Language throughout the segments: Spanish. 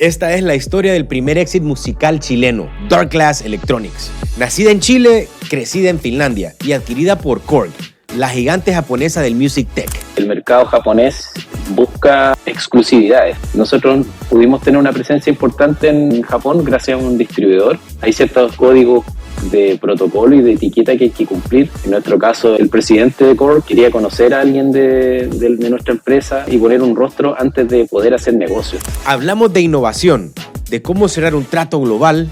Esta es la historia del primer éxito musical chileno, Dark Glass Electronics. Nacida en Chile, crecida en Finlandia y adquirida por Korg, la gigante japonesa del Music Tech. El mercado japonés busca exclusividades. Nosotros pudimos tener una presencia importante en Japón gracias a un distribuidor. Hay ciertos códigos de protocolo y de etiqueta que hay que cumplir. En nuestro caso, el presidente de Korg quería conocer a alguien de nuestra empresa y poner un rostro antes de poder hacer negocios. Hablamos de innovación, de cómo cerrar un trato global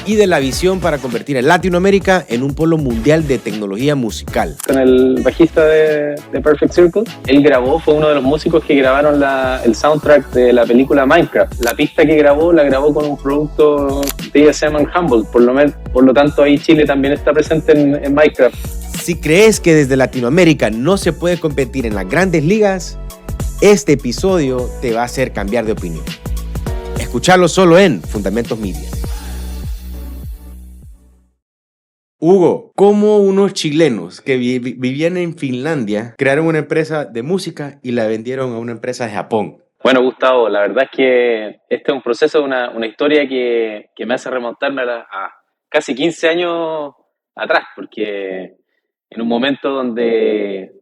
y de la visión para convertir a Latinoamérica en un polo mundial de tecnología musical. Con el bajista de Perfect Circle, él grabó, fue uno de los músicos que grabaron el soundtrack de la película Minecraft. La pista que grabó, la grabó con un producto DSM and Humble, por lo tanto ahí Chile también está presente en Minecraft. Si crees que desde Latinoamérica no se puede competir en las grandes ligas, este episodio te va a hacer cambiar de opinión. Escucharlo solo en Fundamentos Media. Hugo, ¿cómo unos chilenos que vivían en Finlandia crearon una empresa de música y la vendieron a una empresa de Japón? Bueno, Gustavo, la verdad es que este es un proceso, una historia que me hace remontarme a casi 15 años atrás, porque en un momento donde,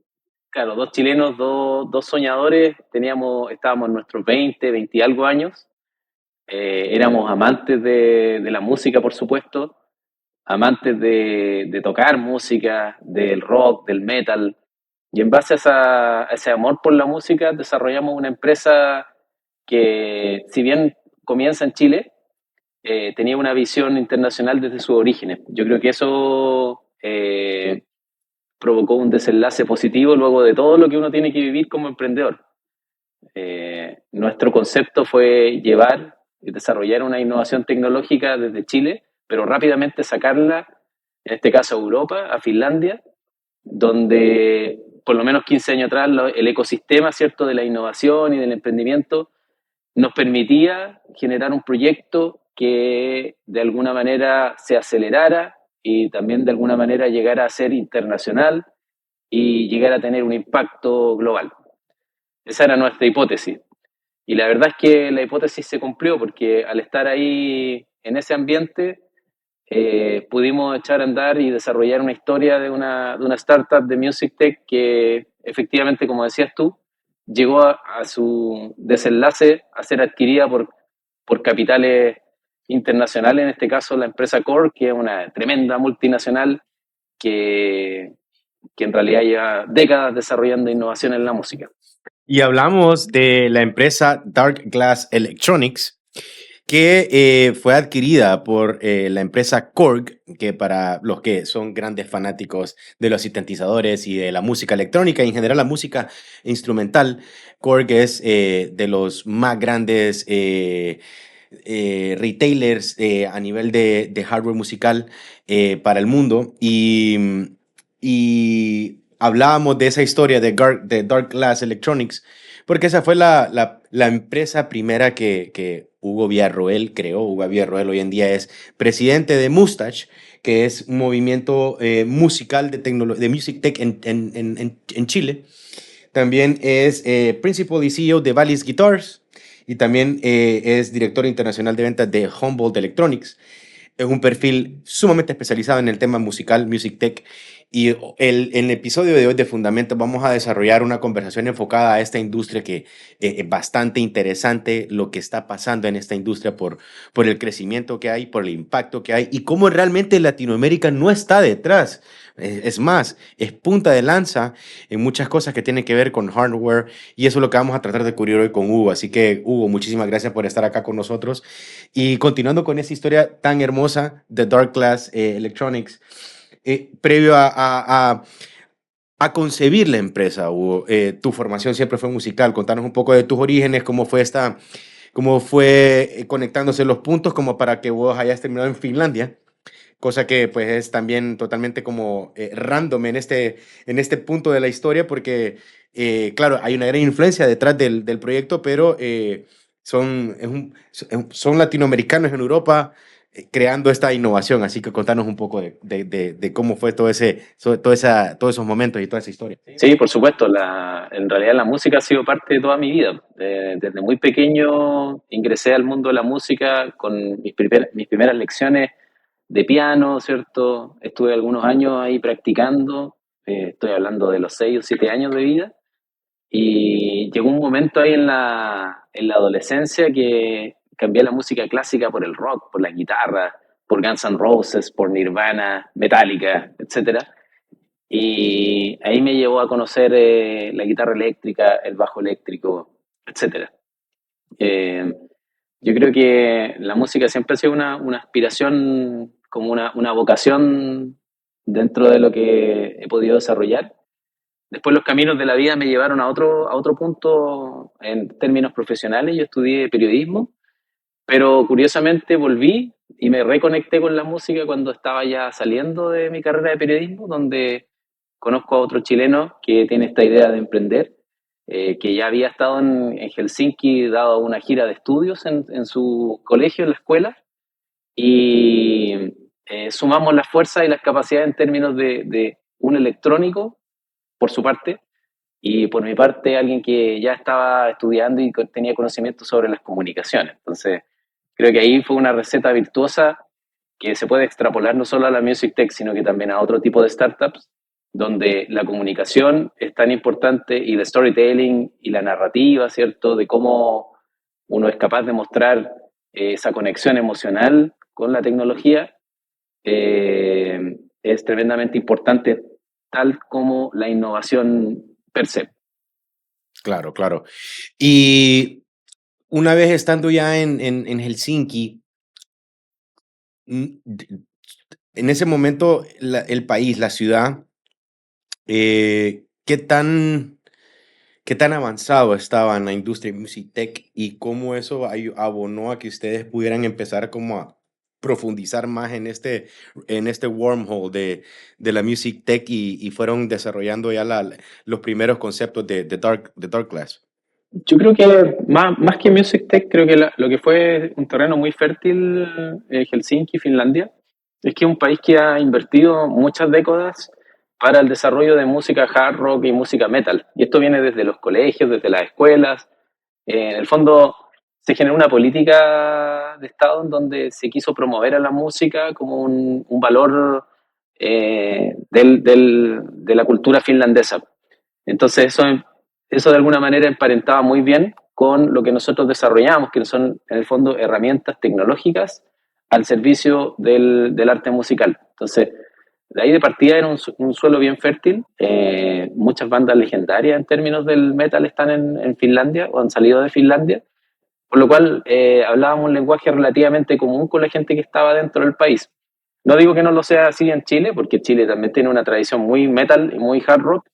claro, dos chilenos, dos soñadores, estábamos en nuestros 20 y algo años, éramos amantes de la música, por supuesto, amantes de tocar música, del rock, del metal, y en base a ese amor por la música desarrollamos una empresa que, si bien comienza en Chile, tenía una visión internacional desde sus orígenes. Yo creo que eso provocó un desenlace positivo luego de todo lo que uno tiene que vivir como emprendedor. Nuestro concepto fue llevar y desarrollar una innovación tecnológica desde Chile, pero rápidamente sacarla, en este caso a Europa, a Finlandia, donde por lo menos 15 años atrás el ecosistema, ¿cierto?, de la innovación y del emprendimiento nos permitía generar un proyecto que de alguna manera se acelerara y también de alguna manera llegara a ser internacional y llegara a tener un impacto global. Esa era nuestra hipótesis. Y la verdad es que la hipótesis se cumplió porque al estar ahí en ese ambiente pudimos echar a andar y desarrollar una historia de una startup de Music Tech que efectivamente, como decías tú, llegó a su desenlace a ser adquirida por capitales internacionales, en este caso la empresa Korg, que es una tremenda multinacional que en realidad lleva décadas desarrollando innovación en la música. Y hablamos de la empresa Dark Glass Electronics, que fue adquirida por la empresa Korg, que para los que son grandes fanáticos de los sintetizadores y de la música electrónica y en general la música instrumental, Korg es de los más grandes retailers a nivel de hardware musical para el mundo. Y hablábamos de esa historia de Dark Glass Electronics, porque esa fue la empresa primera que Hugo Villarroel creó. Hugo Villarroel hoy en día es presidente de Mustache, que es un movimiento musical de Music Tech en Chile. También es Principal y CEO de Vallis Guitars y también es director internacional de ventas de Humboldt Electronics. Es un perfil sumamente especializado en el tema musical, Music Tech. Y en el episodio de hoy de Fundamentos vamos a desarrollar una conversación enfocada a esta industria que es bastante interesante, lo que está pasando en esta industria por el crecimiento que hay, por el impacto que hay y cómo realmente Latinoamérica no está detrás. Es más, es punta de lanza en muchas cosas que tienen que ver con hardware y eso es lo que vamos a tratar de cubrir hoy con Hugo. Así que, Hugo, muchísimas gracias por estar acá con nosotros. Y continuando con esta historia tan hermosa de Dark Glass Electronics, previo a concebir la empresa, Hugo, tu formación siempre fue musical. Contanos un poco de tus orígenes, cómo fue conectándose los puntos como para que vos hayas terminado en Finlandia, cosa que pues es también totalmente como random en este punto de la historia, porque claro, hay una gran influencia detrás del proyecto, pero son latinoamericanos en Europa, creando esta innovación. Así que contanos un poco de cómo fue todo todo todos esos momentos y toda esa historia. Sí, por supuesto. En realidad la música ha sido parte de toda mi vida. Desde muy pequeño ingresé al mundo de la música con mis primeras lecciones de piano, ¿cierto? Estuve algunos años ahí practicando. Estoy hablando de los 6 o 7 años de vida. Y llegó un momento ahí en la adolescencia que cambié la música clásica por el rock, por la guitarra, por Guns N' Roses, por Nirvana, Metallica, etcétera. Y ahí me llevó a conocer la guitarra eléctrica, el bajo eléctrico, etcétera. Eh, yo creo que la música siempre ha sido una aspiración, como una vocación dentro de lo que he podido desarrollar. Después los caminos de la vida me llevaron a otro punto en términos profesionales. Yo estudié periodismo, pero curiosamente volví y me reconecté con la música cuando estaba ya saliendo de mi carrera de periodismo, donde conozco a otro chileno que tiene esta idea de emprender, que ya había estado en Helsinki, dado una gira de estudios en su colegio, en la escuela, y sumamos las fuerzas y las capacidades en términos de un electrónico, por su parte, y por mi parte alguien que ya estaba estudiando y tenía conocimiento sobre las comunicaciones. Entonces, creo que ahí fue una receta virtuosa que se puede extrapolar no solo a la Music Tech, sino que también a otro tipo de startups, donde la comunicación es tan importante y el storytelling y la narrativa, ¿cierto? De cómo uno es capaz de mostrar esa conexión emocional con la tecnología, es tremendamente importante, tal como la innovación per se. Claro, claro. Y una vez estando ya en Helsinki, en ese momento el país, la ciudad, ¿qué qué tan avanzado estaba en la industria de Music Tech y cómo eso abonó a que ustedes pudieran empezar como a profundizar más en este wormhole de la Music Tech y fueron desarrollando ya los primeros conceptos de Dark Glass? Yo creo que más que Music Tech, creo que lo que fue un terreno muy fértil, Helsinki, Finlandia, es que es un país que ha invertido muchas décadas para el desarrollo de música hard rock y música metal. Y esto viene desde los colegios, desde las escuelas. En el fondo se generó una política de Estado en donde se quiso promover a la música como un valor de la cultura finlandesa. Entonces eso de alguna manera emparentaba muy bien con lo que nosotros desarrollamos, que son en el fondo herramientas tecnológicas al servicio del arte musical. Entonces, de ahí de partida era un suelo bien fértil. Muchas bandas legendarias en términos del metal están en Finlandia o han salido de Finlandia, por lo cual hablábamos un lenguaje relativamente común con la gente que estaba dentro del país. No digo que no lo sea así en Chile, porque Chile también tiene una tradición muy metal y muy hard rock,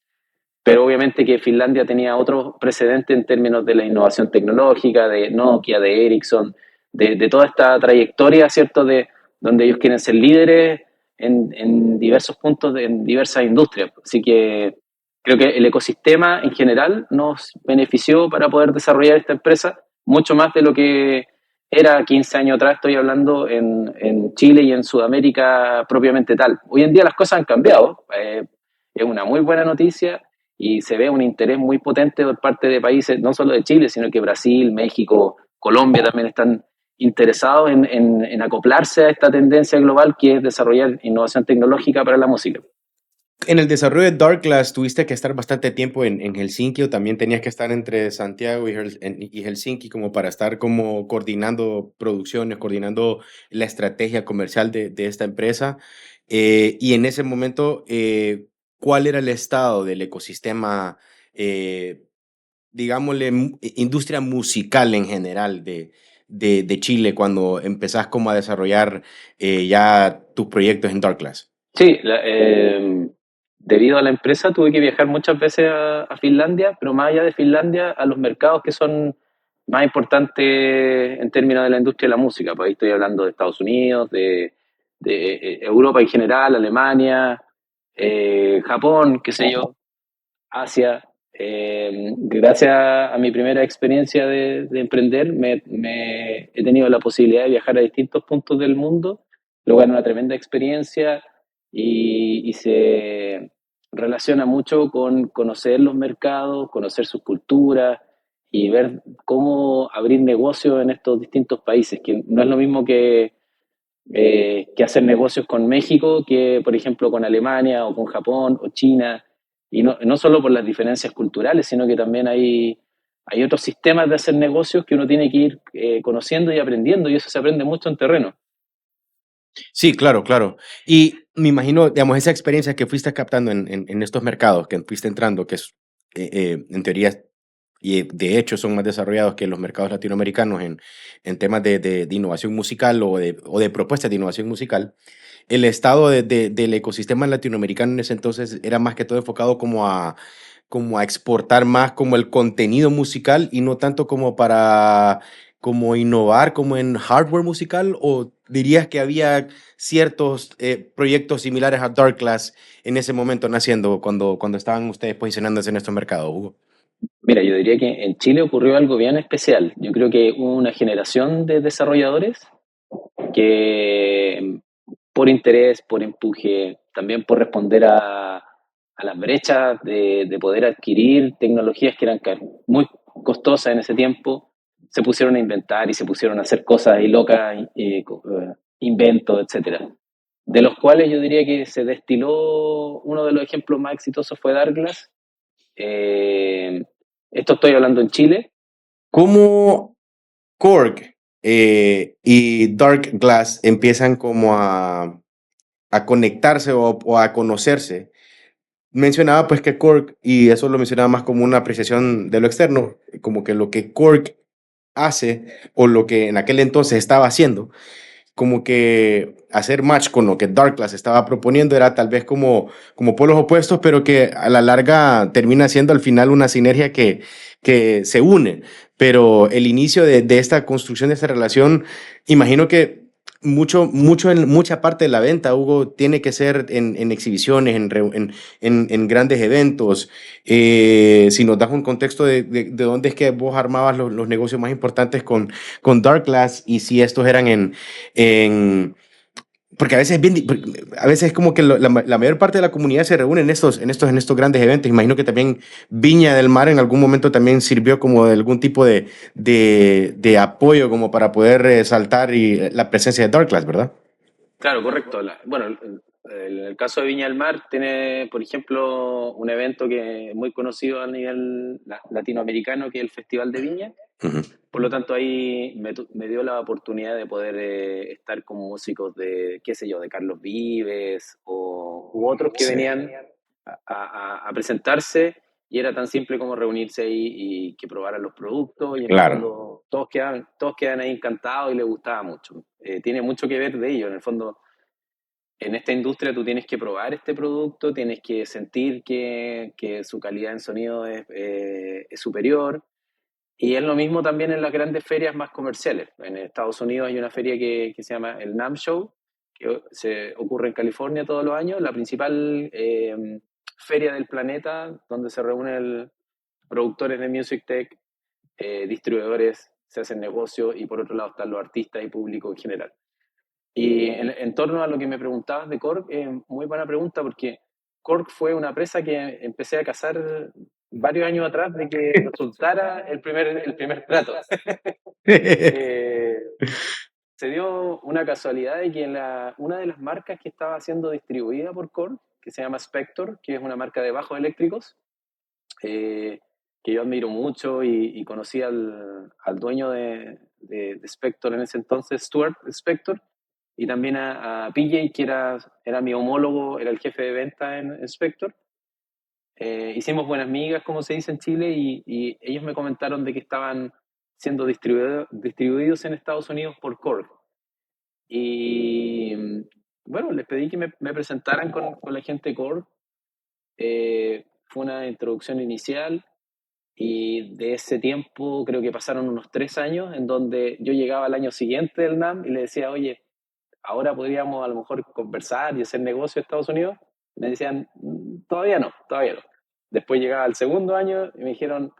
pero obviamente que Finlandia tenía otros precedentes en términos de la innovación tecnológica, de Nokia, de Ericsson, de toda esta trayectoria, ¿cierto? De donde ellos quieren ser líderes en diversos puntos, en diversas industrias. Así que creo que el ecosistema en general nos benefició para poder desarrollar esta empresa mucho más de lo que era 15 años atrás, estoy hablando en Chile y en Sudamérica propiamente tal. Hoy en día las cosas han cambiado, es una muy buena noticia y se ve un interés muy potente por parte de países, no solo de Chile, sino que Brasil, México, Colombia también están interesados en acoplarse a esta tendencia global que es desarrollar innovación tecnológica para la música. En el desarrollo de Dark Glass tuviste que estar bastante tiempo en Helsinki o también tenías que estar entre Santiago y Helsinki como para estar como coordinando producciones, coordinando la estrategia comercial de esta empresa. Y en ese momento, ¿cuál era el estado del ecosistema, digámosle, industria musical en general de Chile cuando empezás como a desarrollar ya tus proyectos en Dark Glass? Sí, debido a la empresa tuve que viajar muchas veces a Finlandia, pero más allá de Finlandia, a los mercados que son más importantes en términos de la industria de la música. Pues ahí estoy hablando de Estados Unidos, de Europa en general, Alemania, Japón, qué sé yo, Asia. Gracias a mi primera experiencia de emprender, he tenido la posibilidad de viajar a distintos puntos del mundo, lo cual es una tremenda experiencia y se relaciona mucho con conocer los mercados, conocer sus culturas y ver cómo abrir negocios en estos distintos países, que no es lo mismo que hacer negocios con México que, por ejemplo, con Alemania o con Japón o China. Y no solo por las diferencias culturales, sino que también hay otros sistemas de hacer negocios que uno tiene que ir conociendo y aprendiendo, y eso se aprende mucho en terreno. Sí, claro, claro. Y me imagino, digamos, esa experiencia que fuiste captando en estos mercados, que fuiste entrando, que es, en teoría, y de hecho son más desarrollados que los mercados latinoamericanos en temas de innovación musical o de propuestas de innovación musical. El estado del ecosistema latinoamericano en ese entonces era más que todo enfocado como a exportar más como el contenido musical y no tanto como para como innovar como en hardware musical, o dirías que había ciertos proyectos similares a Dark Class en ese momento naciendo cuando estaban ustedes posicionándose en estos mercados, Hugo? Mira, yo diría que en Chile ocurrió algo bien especial. Yo creo que hubo una generación de desarrolladores que por interés, por empuje, también por responder a las brechas de poder adquirir tecnologías que eran muy costosas en ese tiempo, se pusieron a inventar y se pusieron a hacer cosas y locas, inventos, etcétera. De los cuales yo diría que se destiló uno de los ejemplos más exitosos fue Darkglass. Eh, Esto estoy hablando en Chile. ¿Cómo Korg y Dark Glass empiezan como a conectarse o a conocerse? Mencionaba pues que Korg, y eso lo mencionaba más como una apreciación de lo externo, como que lo que Korg hace o lo que en aquel entonces estaba haciendo, como que hacer match con lo que Dark Class estaba proponiendo era tal vez como polos opuestos, pero que a la larga termina siendo al final una sinergia que se une. Pero el inicio de esta construcción de esta relación, imagino que mucha parte de la venta, Hugo, tiene que ser en exhibiciones, en grandes eventos. Si nos das un contexto de dónde es que vos armabas los negocios más importantes con Dark Glass, y si estos eran en porque a veces, a veces es como que la mayor parte de la comunidad se reúne en estos grandes eventos. Imagino que también Viña del Mar en algún momento también sirvió como de algún tipo de apoyo como para poder resaltar la presencia de Dark Class, ¿verdad? Claro, correcto. Bueno, en el caso de Viña del Mar tiene, por ejemplo, un evento que es muy conocido a nivel latinoamericano, que es el Festival de Viña. Ujú. Por lo tanto, ahí me dio la oportunidad de poder estar con músicos de, qué sé yo, de Carlos Vives u otros que Sí, venían a presentarse, y era tan simple como reunirse ahí y que probaran los productos, y en el claro. fondo todos quedan ahí encantados y les gustaba mucho. Tiene mucho que ver de ello. En el fondo, en esta industria tú tienes que probar este producto, tienes que sentir que su calidad en sonido es superior. Y es lo mismo también en las grandes ferias más comerciales. En Estados Unidos hay una feria que se llama el NAMM Show, que se ocurre en California todos los años, la principal feria del planeta, donde se reúnen productores de music tech, distribuidores, se hacen negocios, y por otro lado están los artistas y público en general. Y en torno a lo que me preguntabas de Korg, muy buena pregunta, porque Korg fue una presa que empecé a cazar varios años atrás de que resultara el primer plato. Eh, Se dio una casualidad de que una de las marcas que estaba siendo distribuida por Korg, que se llama Spector, que es una marca de bajos eléctricos, eh, que yo admiro mucho, y conocí al dueño de Spector en ese entonces, Stuart Spector, y también a PJ, que era mi homólogo, era el jefe de venta en Spector. Hicimos buenas migas, como se dice en Chile, y ellos me comentaron de que estaban siendo distribuidos en Estados Unidos por Korg. Y bueno, les pedí que me presentaran con la gente de Korg. Fue una introducción inicial, y de ese tiempo creo que pasaron unos 3 años en donde yo llegaba al año siguiente del NAM y le decía, oye, ahora podríamos a lo mejor conversar y hacer negocio en Estados Unidos. Me decían, todavía no, todavía no. Después llegaba al segundo año y me dijeron,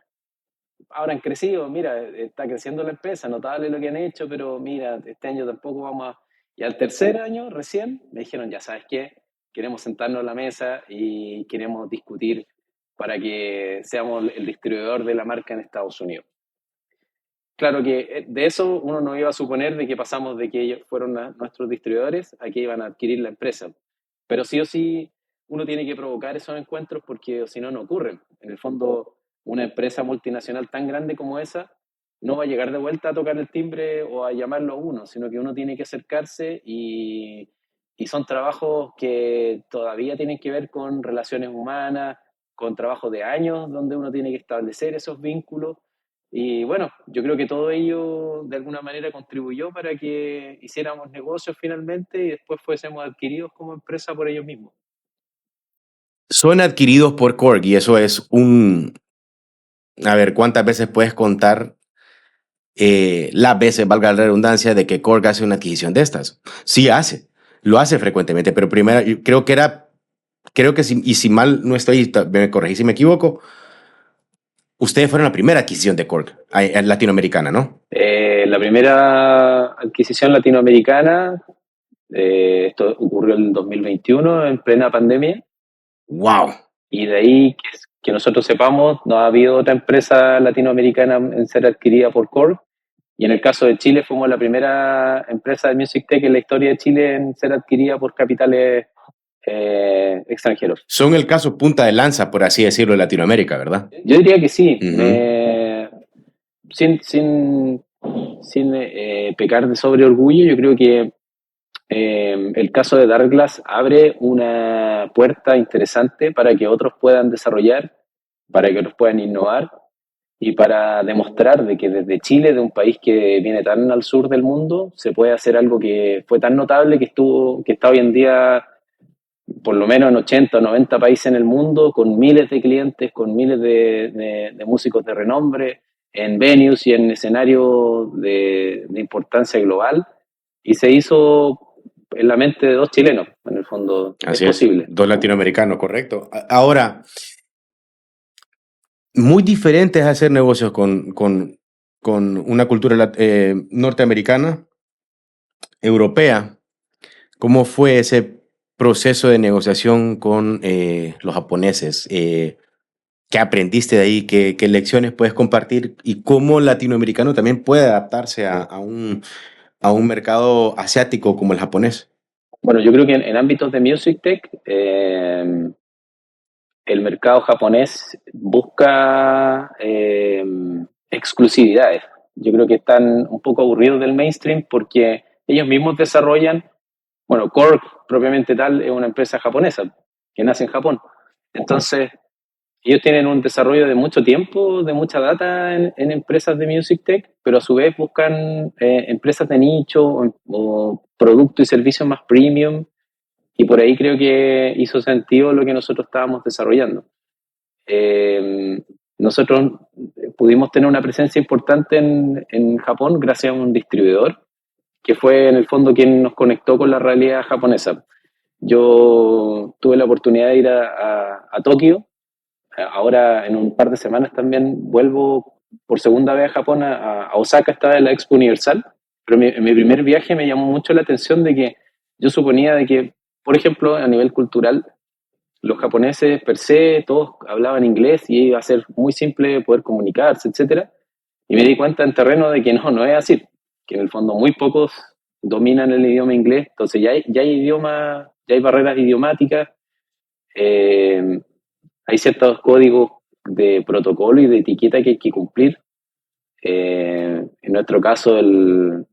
ahora han crecido, mira, está creciendo la empresa, notable lo que han hecho, pero mira, este año tampoco vamos a... Y al tercer año recién me dijeron, ya sabes qué, queremos sentarnos a la mesa y queremos discutir para que seamos el distribuidor de la marca en Estados Unidos. Claro que de eso uno no iba a suponer de que pasamos de que ellos fueron nuestros distribuidores a que iban a adquirir la empresa. Pero sí o sí uno tiene que provocar esos encuentros porque si no, no ocurren. En el fondo, una empresa multinacional tan grande como esa no va a llegar de vuelta a tocar el timbre o a llamarlo a uno, sino que uno tiene que acercarse y son trabajos que todavía tienen que ver con relaciones humanas, con trabajos de años donde uno tiene que establecer esos vínculos y bueno, yo creo que todo ello de alguna manera contribuyó para que hiciéramos negocios finalmente y después fuésemos adquiridos como empresa por ellos mismos. Son adquiridos por Korg y eso es un... A ver, ¿cuántas veces puedes contar las veces, valga la redundancia, de que Korg hace una adquisición de estas? Sí hace, lo hace frecuentemente, pero primero, yo creo que si, y si mal no estoy, me corregí si me equivoco, ustedes fueron la primera adquisición de Korg, latinoamericana, ¿no? La primera adquisición latinoamericana, esto ocurrió en el 2021, en plena pandemia, ¡Wow! y de ahí que nosotros sepamos, no ha habido otra empresa latinoamericana en ser adquirida por Korg. Y en el caso de Chile, fuimos la primera empresa de Music Tech en la historia de Chile en ser adquirida por capitales extranjeros. Son el caso punta de lanza, por así decirlo, de Latinoamérica, ¿verdad? Yo diría que sí, Ujú. sin, sin pecar de sobre orgullo, yo creo que el caso de Darkglass abre una puerta interesante para que otros puedan desarrollar, para que otros puedan innovar y para demostrar de que desde Chile, de un país que viene tan al sur del mundo, se puede hacer algo que fue tan notable que está hoy en día por lo menos en 80 o 90 países en el mundo, con miles de clientes, con miles de músicos de renombre, en venues y en escenarios de importancia global, y se hizo en la mente de dos chilenos, en el fondo, es Así es, posible. dos latinoamericanos, correcto. Ahora, muy diferente es hacer negocios con una cultura norteamericana, europea. ¿Cómo fue ese proceso de negociación con los japoneses? ¿Qué aprendiste de ahí? ¿Qué lecciones puedes compartir? ¿Y cómo latinoamericano también puede adaptarse a un mercado asiático como el japonés? Bueno, yo creo que en ámbitos de Music Tech, el mercado japonés busca exclusividades. Yo creo que están un poco aburridos del mainstream porque ellos mismos desarrollan, bueno, Korg propiamente tal es una empresa japonesa que nace en Japón. Entonces, ellos tienen un desarrollo de mucho tiempo, de mucha data en empresas de Music Tech, pero a su vez buscan empresas de nicho o productos y servicios más premium y por ahí creo que hizo sentido lo que nosotros estábamos desarrollando. Eh, nosotros pudimos tener una presencia importante en Japón gracias a un distribuidor que fue en el fondo quien nos conectó con la realidad japonesa. Yo tuve la oportunidad de ir a Tokio, ahora en un par de semanas también vuelvo por segunda vez a Japón, a Osaka, estaba en la Expo Universal, pero en mi primer viaje me llamó mucho la atención de que yo suponía de que, por ejemplo, a nivel cultural, los japoneses per se, todos hablaban inglés y iba a ser muy simple poder comunicarse, etcétera. Y me di cuenta en terreno de que no es así, que en el fondo muy pocos dominan el idioma inglés, entonces ya hay idioma, ya hay barreras idiomáticas, eh, hay ciertos códigos de protocolo y de etiqueta que hay que cumplir. En nuestro caso, el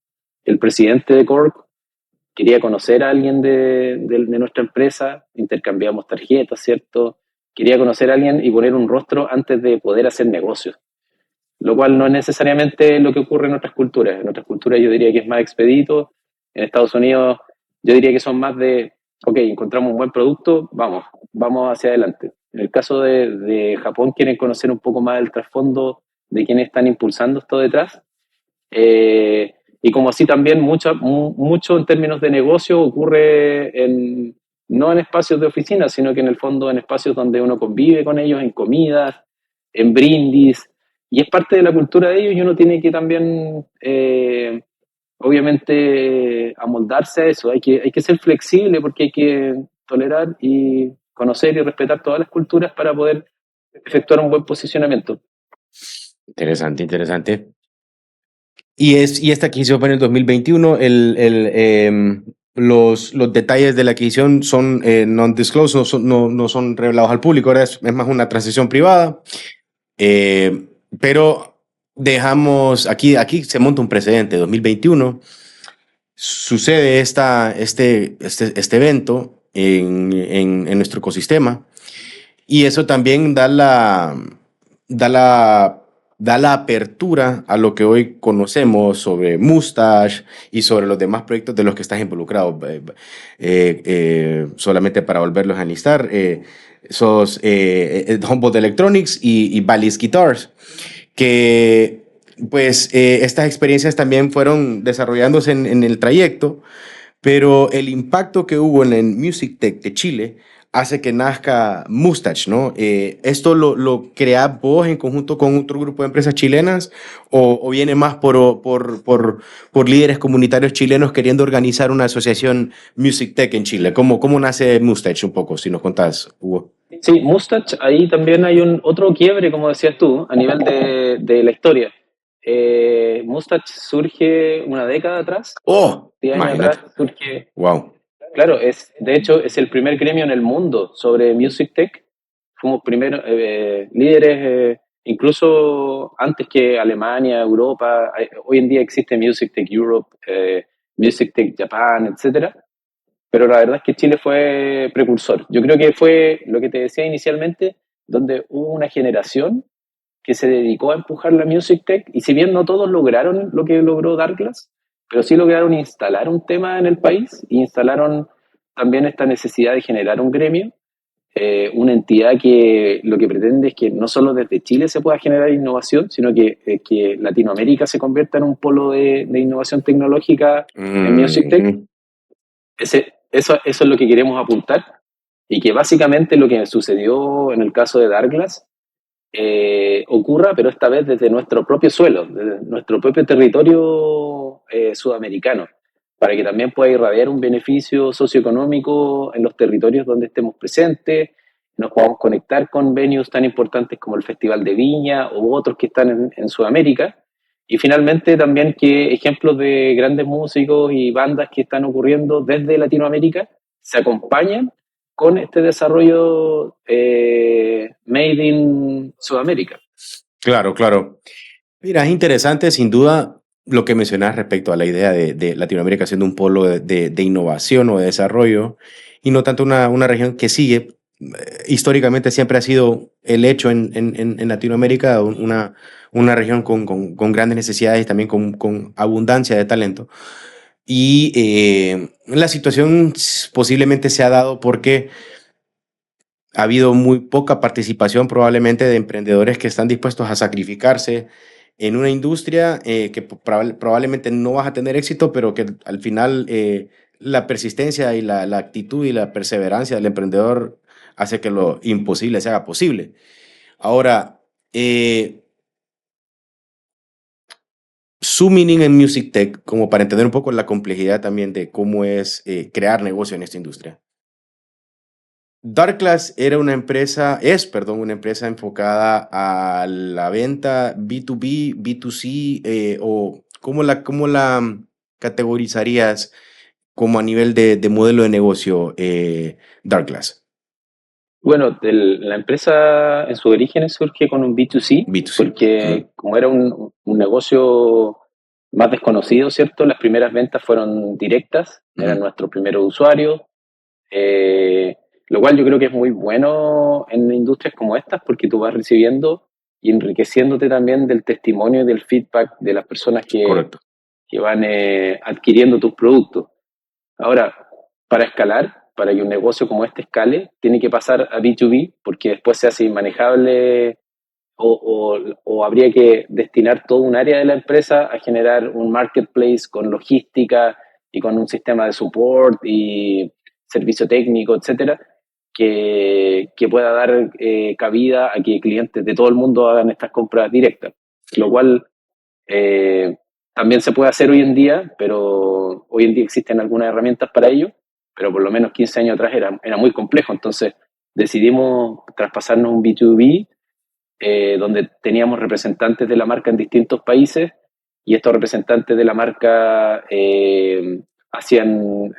presidente de Cork quería conocer a alguien de nuestra empresa, intercambiamos tarjetas, ¿cierto? Quería conocer a alguien y poner un rostro antes de poder hacer negocios, lo cual no es necesariamente lo que ocurre en otras culturas. En otras culturas yo diría que es más expedito, en Estados Unidos yo diría que son más de, ok, encontramos un buen producto, vamos hacia adelante. En el caso de Japón quieren conocer un poco más el trasfondo de quiénes están impulsando esto detrás. Y como así también mucho en términos de negocio ocurre no en espacios de oficina, sino que en el fondo en espacios donde uno convive con ellos, en comidas, en brindis, y es parte de la cultura de ellos y uno tiene que también, obviamente, amoldarse a eso. Hay que ser flexible porque hay que tolerar y conocer y respetar todas las culturas para poder efectuar un buen posicionamiento. Interesante, interesante. Y esta adquisición fue en el 2021. Los detalles de la adquisición son non-disclosed, no son revelados al público. Ahora es más una transacción privada. Pero dejamos, aquí se monta un precedente. 2021 sucede este evento en nuestro ecosistema. Y eso también da la, da la apertura a lo que hoy conocemos sobre Mustache y sobre los demás proyectos de los que estás involucrado. Solamente para volverlos a enlistar, Humboldt Electronics y Ballis Guitars, que pues estas experiencias también fueron desarrollándose en el trayecto, pero el impacto que hubo en el Music Tech de Chile hace que nazca Mustache, ¿no? ¿Esto lo creás vos en conjunto con otro grupo de empresas chilenas o viene más por líderes comunitarios chilenos queriendo organizar una asociación Music Tech en Chile? ¿Cómo nace Mustache un poco, si nos contás, Hugo? Sí, Mustache, ahí también hay un otro quiebre, como decías tú, a nivel de la historia. Mustache surge una década atrás, Oh, 10 años imagínate. atrás, surge. Wow. Claro, de hecho, es el primer gremio en el mundo sobre Music Tech. Fuimos primeros líderes, incluso antes que Alemania, Europa. Hoy en día existe Music Tech Europe, Music Tech Japan, etcétera. Pero la verdad es que Chile fue precursor. Yo creo que fue lo que te decía inicialmente, donde hubo una generación que se dedicó a empujar la Music Tech, y si bien no todos lograron lo que logró Darkglass, pero sí lograron instalar un tema en el país e instalaron también esta necesidad de generar un gremio, una entidad que lo que pretende es que no solo desde Chile se pueda generar innovación, sino que Latinoamérica se convierta en un polo de innovación tecnológica en Music Tech. Mhm. Eso es lo que queremos apuntar, y que básicamente lo que sucedió en el caso de Darkglass ocurra, pero esta vez desde nuestro propio suelo, desde nuestro propio territorio sudamericano, para que también pueda irradiar un beneficio socioeconómico en los territorios donde estemos presentes, nos podamos conectar con venues tan importantes como el Festival de Viña u otros que están en Sudamérica, y finalmente también que ejemplos de grandes músicos y bandas que están ocurriendo desde Latinoamérica se acompañan con este desarrollo made in Sudamérica. Claro, claro. Mira, es interesante sin duda lo que mencionas respecto a la idea de Latinoamérica siendo un polo de innovación o de desarrollo y no tanto una región que sigue. Históricamente siempre ha sido el hecho en Latinoamérica una región con grandes necesidades y también con abundancia de talento. Y la situación posiblemente se ha dado porque ha habido muy poca participación probablemente de emprendedores que están dispuestos a sacrificarse en una industria que probablemente no vas a tener éxito, pero que al final la persistencia y la actitud y la perseverancia del emprendedor hace que lo imposible se haga posible. Ahora, zooming en Music Tech, como para entender un poco la complejidad también de cómo es crear negocio en esta industria. Darkglass perdón, una empresa enfocada a la venta B2B, B2C, o ¿cómo la categorizarías como a nivel de modelo de negocio, Darkglass? Bueno, la empresa en sus orígenes surge con un B2C, B2C. porque como era un negocio más desconocido, ¿cierto? Las primeras ventas fueron directas, eran Ujú. nuestros primeros usuarios, eh, lo cual yo creo que es muy bueno en industrias como estas, porque tú vas recibiendo y enriqueciéndote también del testimonio y del feedback de las personas Correcto. que van adquiriendo tus productos. Ahora, para escalar, para que un negocio como este escale, tiene que pasar a B2B, porque después se hace inmanejable, o habría que destinar todo un área de la empresa a generar un marketplace con logística y con un sistema de support, y servicio técnico, etcétera, que pueda dar cabida a que clientes de todo el mundo hagan estas compras directas, lo cual también se puede hacer hoy en día, pero hoy en día existen algunas herramientas para ello, pero por lo menos 15 años atrás era muy complejo, entonces decidimos traspasarnos un B2B donde teníamos representantes de la marca en distintos países y estos representantes de la marca hacían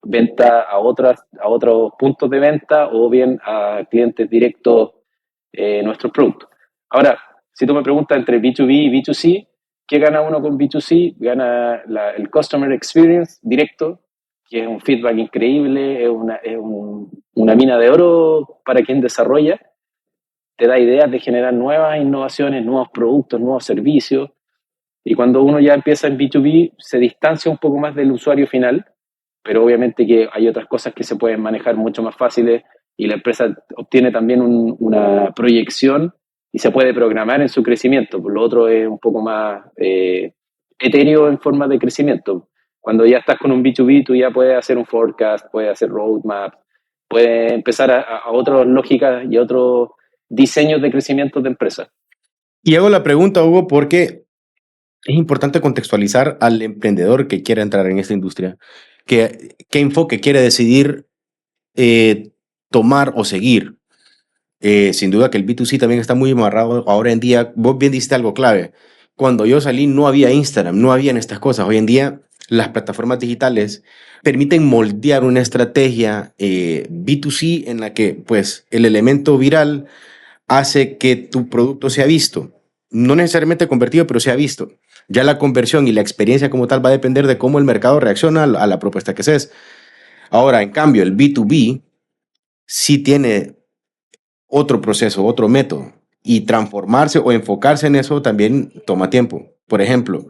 venta a otros puntos de venta o bien a clientes directos nuestros productos. Ahora, si tú me preguntas entre B2B y B2C, ¿qué gana uno con B2C? Gana el Customer Experience directo, que es un feedback increíble, una mina de oro para quien desarrolla, te da ideas de generar nuevas innovaciones, nuevos productos, nuevos servicios. Y cuando uno ya empieza en B2B, se distancia un poco más del usuario final, pero obviamente que hay otras cosas que se pueden manejar mucho más fáciles y la empresa obtiene también una proyección y se puede programar en su crecimiento. Por lo otro es un poco más etéreo en forma de crecimiento. Cuando ya estás con un B2B, tú ya puedes hacer un forecast, puedes hacer roadmap, puedes empezar a otras lógicas y otros diseños de crecimiento de empresa. Y hago la pregunta, Hugo, porque es importante contextualizar al emprendedor que quiera entrar en esta industria, qué enfoque quiere decidir tomar o seguir. Sin duda que el B2C también está muy amarrado ahora en día. Vos bien dijiste algo clave. Cuando yo salí no había Instagram, no habían estas cosas. Hoy en día las plataformas digitales permiten moldear una estrategia B2C en la que pues el elemento viral hace que tu producto sea visto. No necesariamente convertido, pero sea visto. Ya la conversión y la experiencia como tal va a depender de cómo el mercado reacciona a la propuesta que haces. Ahora, en cambio, el B2B sí tiene otro proceso, otro método. Y transformarse o enfocarse en eso también toma tiempo. Por ejemplo,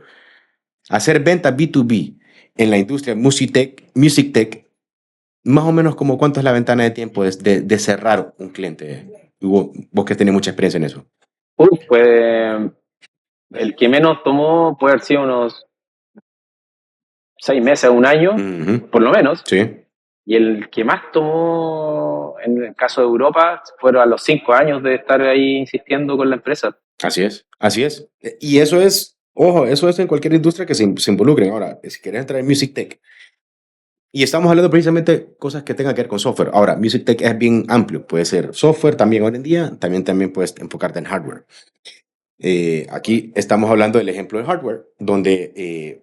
hacer ventas B2B en la industria Music Tech, más o menos como cuánto es la ventana de tiempo de cerrar un cliente. Hugo, vos que tenés mucha experiencia en eso. Pues el que menos tomó puede haber sido unos 6 meses, un año, por lo menos. Sí. Y el que más tomó, en el caso de Europa, fueron a los 5 años de estar ahí insistiendo con la empresa. Así es, así es. Y eso es, ojo, eso es en cualquier industria que se involucren. Ahora, si quieres entrar en Music Tech, y estamos hablando precisamente de cosas que tengan que ver con software. Ahora, Music Tech es bien amplio. Puede ser software también hoy en día, también puedes enfocarte en hardware. Aquí estamos hablando del ejemplo de hardware, donde,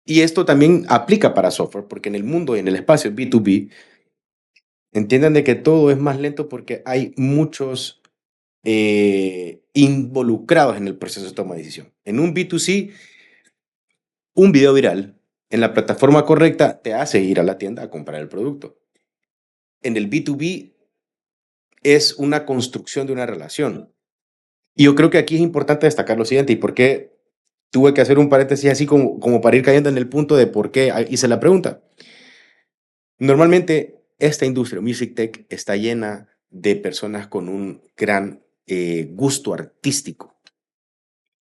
y esto también aplica para software, porque en el mundo y en el espacio B2B, entiendan de que todo es más lento porque hay muchos involucrados en el proceso de toma de decisión. En un B2C, un video viral en la plataforma correcta te hace ir a la tienda a comprar el producto. En el B2B es una construcción de una relación. Y yo creo que aquí es importante destacar lo siguiente, y por qué tuve que hacer un paréntesis así como para ir cayendo en el punto de por qué hice la pregunta. Normalmente esta industria, Music Tech, está llena de personas con un gran gusto artístico.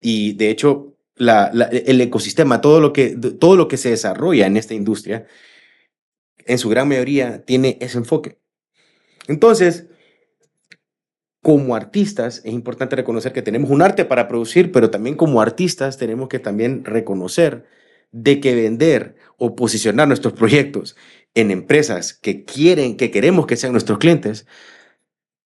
Y de hecho, el ecosistema, todo lo que se desarrolla en esta industria, en su gran mayoría tiene ese enfoque. Entonces, como artistas, es importante reconocer que tenemos un arte para producir, pero también como artistas tenemos que también reconocer de que vender o posicionar nuestros proyectos en empresas que queremos que sean nuestros clientes,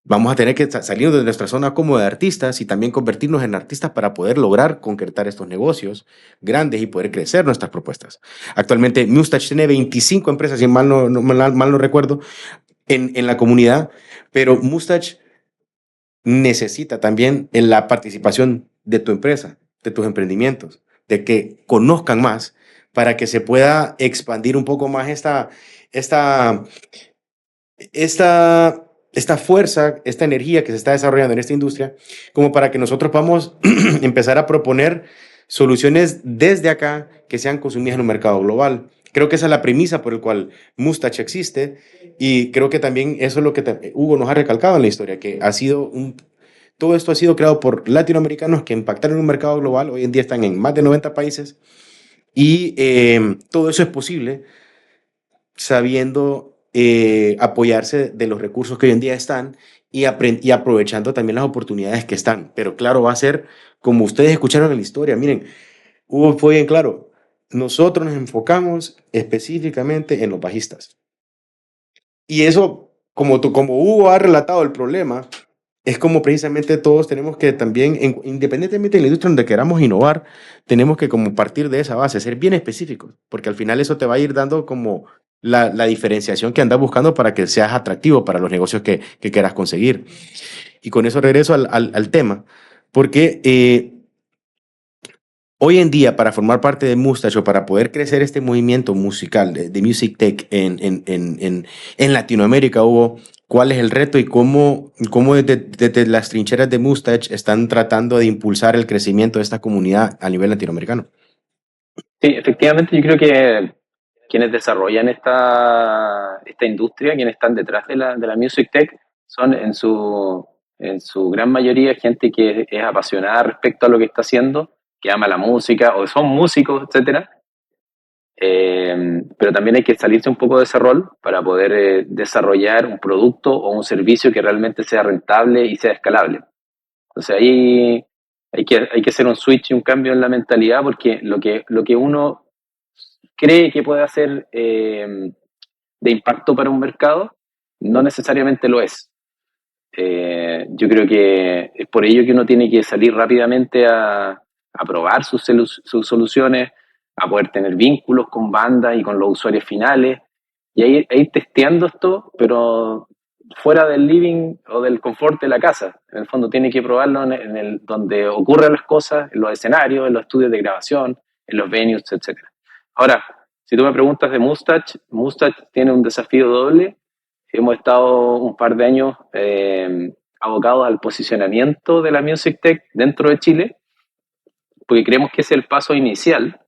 vamos a tener que salir de nuestra zona cómoda de artistas y también convertirnos en artistas para poder lograr concretar estos negocios grandes y poder crecer nuestras propuestas. Actualmente, Mustache tiene 25 empresas, si mal no recuerdo, en la comunidad, pero Mustache necesita también en la participación de tu empresa, de tus emprendimientos, de que conozcan más para que se pueda expandir un poco más esta, esta fuerza, esta energía que se está desarrollando en esta industria, como para que nosotros podamos empezar a proponer soluciones desde acá que sean consumidas en un mercado global. Creo que esa es la premisa por la cual Mustache existe y creo que también eso es lo que Hugo nos ha recalcado en la historia, que todo esto ha sido creado por latinoamericanos que impactaron en un mercado global. Hoy en día están en más de 90 países y todo eso es posible sabiendo apoyarse de los recursos que hoy en día están y aprovechando también las oportunidades que están. Pero claro, va a ser como ustedes escucharon en la historia. Miren, Hugo fue bien claro. Nosotros nos enfocamos específicamente en los bajistas. Y eso, como Hugo ha relatado el problema, es como precisamente todos tenemos que también, independientemente de la industria donde queramos innovar, tenemos que como partir de esa base, ser bien específicos, porque al final eso te va a ir dando como la diferenciación que andas buscando para que seas atractivo para los negocios que quieras conseguir. Y con eso regreso al tema, porque hoy en día, para formar parte de Mustache o para poder crecer este movimiento musical de Music Tech en Latinoamérica, Hugo, ¿cuál es el reto y cómo desde las trincheras de Mustache están tratando de impulsar el crecimiento de esta comunidad a nivel latinoamericano? Sí, efectivamente, yo creo que quienes desarrollan esta industria, quienes están detrás de la Music Tech, son en su gran mayoría gente que es apasionada respecto a lo que está haciendo, que ama la música o son músicos, etcétera. Pero también hay que salirse un poco de ese rol para poder desarrollar un producto o un servicio que realmente sea rentable y sea escalable. Entonces ahí hay que hacer un switch y un cambio en la mentalidad porque lo que uno cree que puede hacer de impacto para un mercado no necesariamente lo es. Yo creo que es por ello que uno tiene que salir rápidamente a probar sus soluciones, a poder tener vínculos con bandas y con los usuarios finales, y a ir testeando esto, pero fuera del living o del confort de la casa. En el fondo tiene que probarlo donde ocurren las cosas, en los escenarios, en los estudios de grabación, en los venues, etcétera. Ahora, si tú me preguntas de Mustache, Mustache tiene un desafío doble. Hemos estado un par de años abocados al posicionamiento de la Music Tech dentro de Chile, porque creemos que es el paso inicial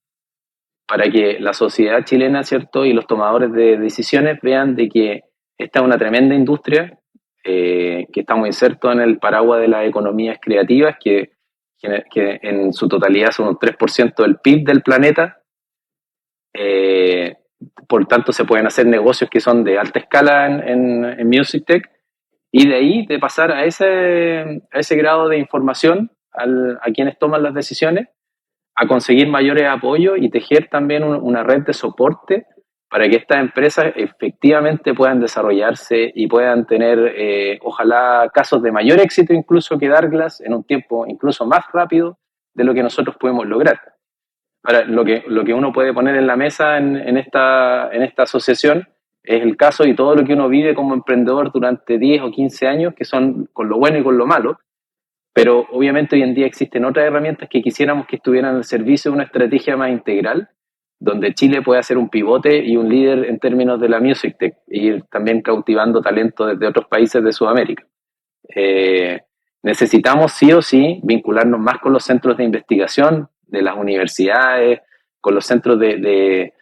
para que la sociedad chilena, ¿cierto? Y los tomadores de decisiones vean de que esta es una tremenda industria, que estamos insertos en el paraguas de las economías creativas, que en su totalidad son un 3% del PIB del planeta. Eh, por tanto, se pueden hacer negocios que son de alta escala en Music Tech. Y de ahí, de pasar a ese grado de información a quienes toman las decisiones, a conseguir mayores apoyos y tejer también una red de soporte para que estas empresas efectivamente puedan desarrollarse y puedan tener, ojalá, casos de mayor éxito incluso que Darkglass en un tiempo incluso más rápido de lo que nosotros podemos lograr. Ahora, lo que uno puede poner en la mesa en esta asociación es el caso y todo lo que uno vive como emprendedor durante 10 o 15 años, que son con lo bueno y con lo malo, pero obviamente hoy en día existen otras herramientas que quisiéramos que estuvieran al servicio de una estrategia más integral, donde Chile pueda ser un pivote y un líder en términos de la Music Tech, e ir también cautivando talento desde otros países de Sudamérica. Eh, Necesitamos sí o sí vincularnos más con los centros de investigación de las universidades, con los centros de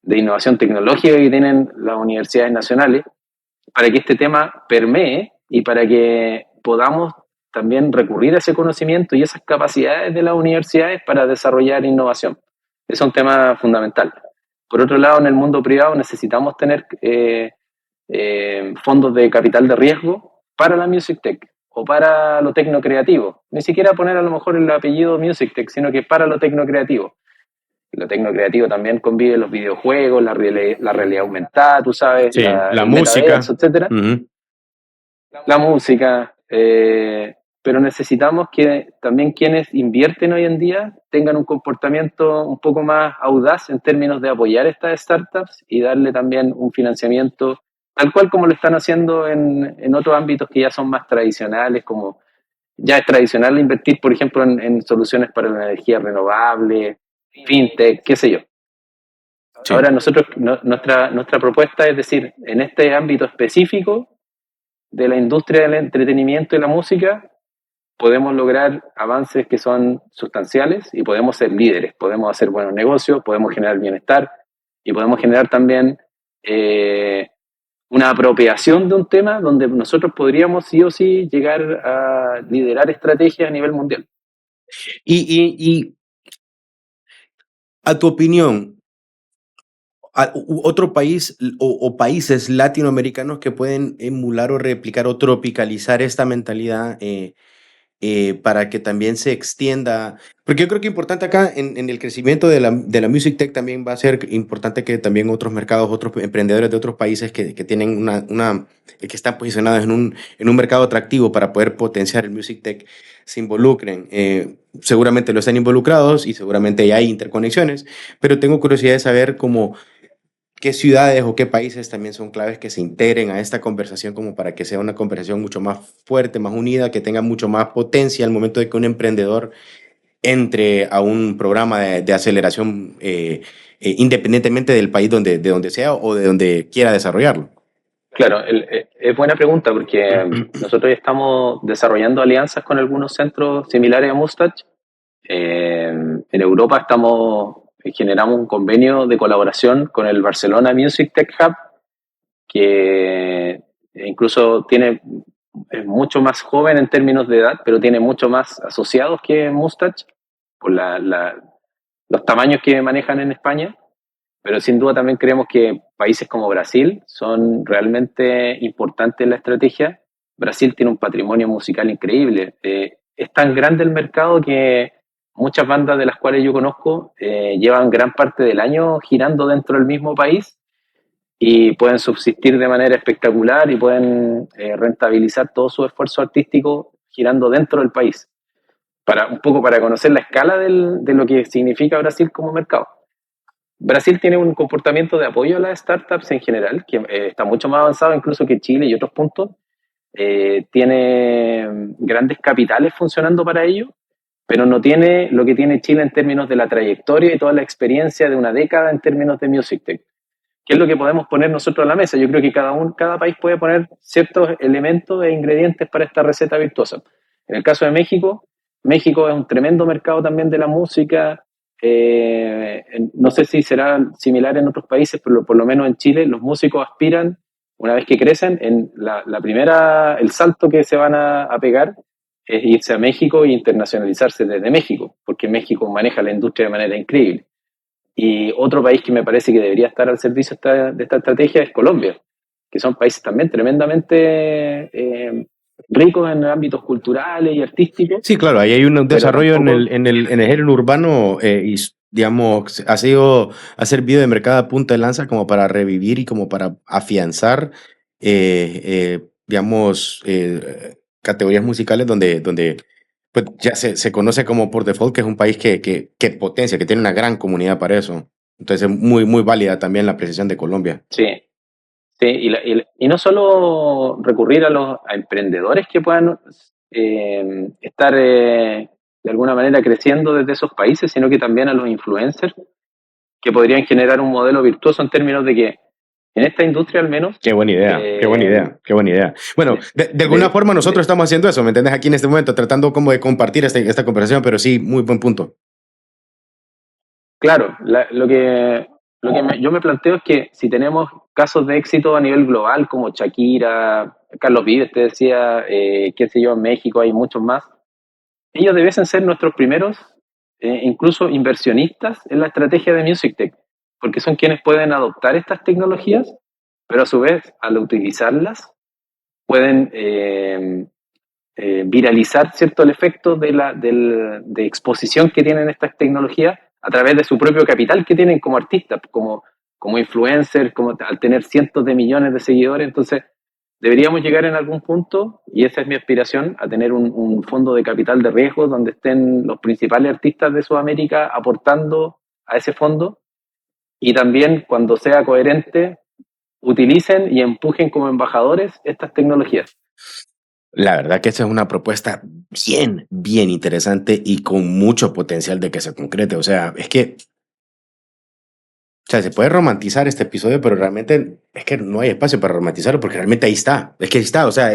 innovación tecnológica que tienen las universidades nacionales, para que este tema permee y para que podamos también recurrir a ese conocimiento y esas capacidades de las universidades para desarrollar innovación. Es un tema fundamental. Por otro lado, en el mundo privado necesitamos tener fondos de capital de riesgo para la Music Tech o para lo tecnocreativo. Ni siquiera poner a lo mejor el apellido Music Tech, sino que para lo tecnocreativo. Lo tecnocreativo también convive los videojuegos, la realidad aumentada, tú sabes, Sí, la el música. metaverso, etcétera, Ujú. la música, pero necesitamos que también quienes invierten hoy en día tengan un comportamiento un poco más audaz en términos de apoyar estas startups y darle también un financiamiento tal cual como lo están haciendo en otros ámbitos que ya son más tradicionales, como ya es tradicional invertir, por ejemplo, en soluciones para la energía renovable, fintech, qué sé yo. Sí. Ahora nosotros, nuestra propuesta es decir, en este ámbito específico de la industria del entretenimiento y la música, podemos lograr avances que son sustanciales y podemos ser líderes, podemos hacer buenos negocios, podemos generar bienestar y podemos generar también una apropiación de un tema donde nosotros podríamos sí o sí llegar a liderar estrategias a nivel mundial. Y a tu opinión, otro país o países latinoamericanos que pueden emular o replicar o tropicalizar esta mentalidad para que también se extienda. Porque yo creo que importante acá en el crecimiento de la Music Tech también va a ser importante que también otros mercados, otros emprendedores de otros países que tienen que están posicionados en un mercado atractivo para poder potenciar el Music Tech se involucren. Seguramente lo están involucrados y seguramente ya hay interconexiones, pero tengo curiosidad de saber cómo qué ciudades o qué países también son claves que se integren a esta conversación como para que sea una conversación mucho más fuerte, más unida, que tenga mucho más potencia al momento de que un emprendedor entre a un programa de aceleración independientemente del país de donde sea o de donde quiera desarrollarlo. Claro, es buena pregunta porque nosotros ya estamos desarrollando alianzas con algunos centros similares a Mustache. En Europa generamos un convenio de colaboración con el Barcelona Music Tech Hub, que incluso es mucho más joven en términos de edad, pero tiene mucho más asociados que Mustache, por los tamaños que manejan en España. Pero sin duda también creemos que países como Brasil son realmente importantes en la estrategia. Brasil tiene un patrimonio musical increíble. Es tan grande el mercado que muchas bandas de las cuales yo conozco llevan gran parte del año girando dentro del mismo país y pueden subsistir de manera espectacular y pueden rentabilizar todo su esfuerzo artístico girando dentro del país. Un poco para conocer la escala de lo que significa Brasil como mercado. Brasil tiene un comportamiento de apoyo a las startups en general, que está mucho más avanzado incluso que Chile y otros puntos. Tiene grandes capitales funcionando para ello, pero no tiene lo que tiene Chile en términos de la trayectoria y toda la experiencia de una década en términos de Music Tech. ¿Qué es lo que podemos poner nosotros a la mesa? Yo creo que cada país puede poner ciertos elementos e ingredientes para esta receta virtuosa. En el caso de México, México es un tremendo mercado también de la música. No sé si será similar en otros países, pero por lo menos en Chile los músicos aspiran, una vez que crecen, el salto que se van a pegar es irse a México e internacionalizarse desde México, porque México maneja la industria de manera increíble. Y otro país que me parece que debería estar al servicio de esta estrategia es Colombia, que son países también tremendamente ricos en ámbitos culturales y artísticos, Sí, claro, ahí hay un pero desarrollo tampoco... en el género urbano y, digamos, ha servido de mercado a punta de lanza como para revivir y como para afianzar, digamos, categorías musicales donde pues, ya se conoce como por default que es un país que potencia, que tiene una gran comunidad para eso. Entonces, es muy, muy válida también la apreciación de Colombia. Sí, sí, y no solo recurrir a emprendedores que puedan estar de alguna manera creciendo desde esos países, sino que también a los influencers que podrían generar un modelo virtuoso en términos de que en esta industria al menos, Qué buena idea, qué buena eh, idea, qué buena idea. Bueno, de, de alguna de, forma nosotros de, estamos haciendo eso, ¿me entiendes? Aquí en este momento, tratando como de compartir esta conversación, pero sí, muy buen punto. claro, yo me planteo es que si tenemos casos de éxito a nivel global como Shakira, Carlos Vives, te decía, qué sé yo, en México hay muchos más, ellos debiesen ser nuestros primeros, incluso inversionistas en la estrategia de Music Tech, porque son quienes pueden adoptar estas tecnologías, pero a su vez, al utilizarlas, pueden viralizar, ¿cierto?, el efecto de exposición que tienen estas tecnologías a través de su propio capital que tienen como artistas, como influencers, al tener cientos de millones de seguidores. Entonces, deberíamos llegar en algún punto, y esa es mi aspiración, a tener un fondo de capital de riesgo donde estén los principales artistas de Sudamérica aportando a ese fondo y también, cuando sea coherente, utilicen y empujen como embajadores estas tecnologías. La verdad que esa es una propuesta bien, bien interesante y con mucho potencial de que se concrete. O sea, es que, o sea, se puede romantizar este episodio, pero realmente es que no hay espacio para romantizarlo porque realmente ahí está. Es que ahí está, o sea,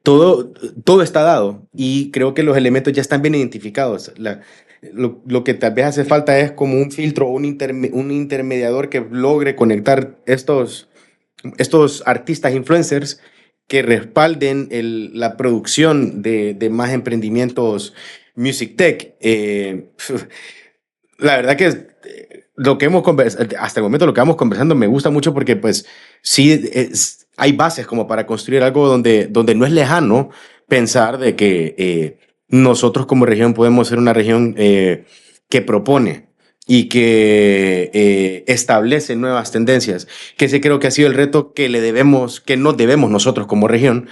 todo, todo está dado y creo que los elementos ya están bien identificados. Lo que tal vez hace falta es como un filtro o un intermediador que logre conectar estos artistas influencers que respalden la producción de más emprendimientos Music Tech. La verdad que lo que hemos conversado, hasta el momento lo que vamos conversando me gusta mucho porque pues sí hay bases como para construir algo donde no es lejano pensar de que nosotros como región podemos ser una región que propone y que establece nuevas tendencias, que ese creo que ha sido el reto que le debemos, que nos debemos nosotros como región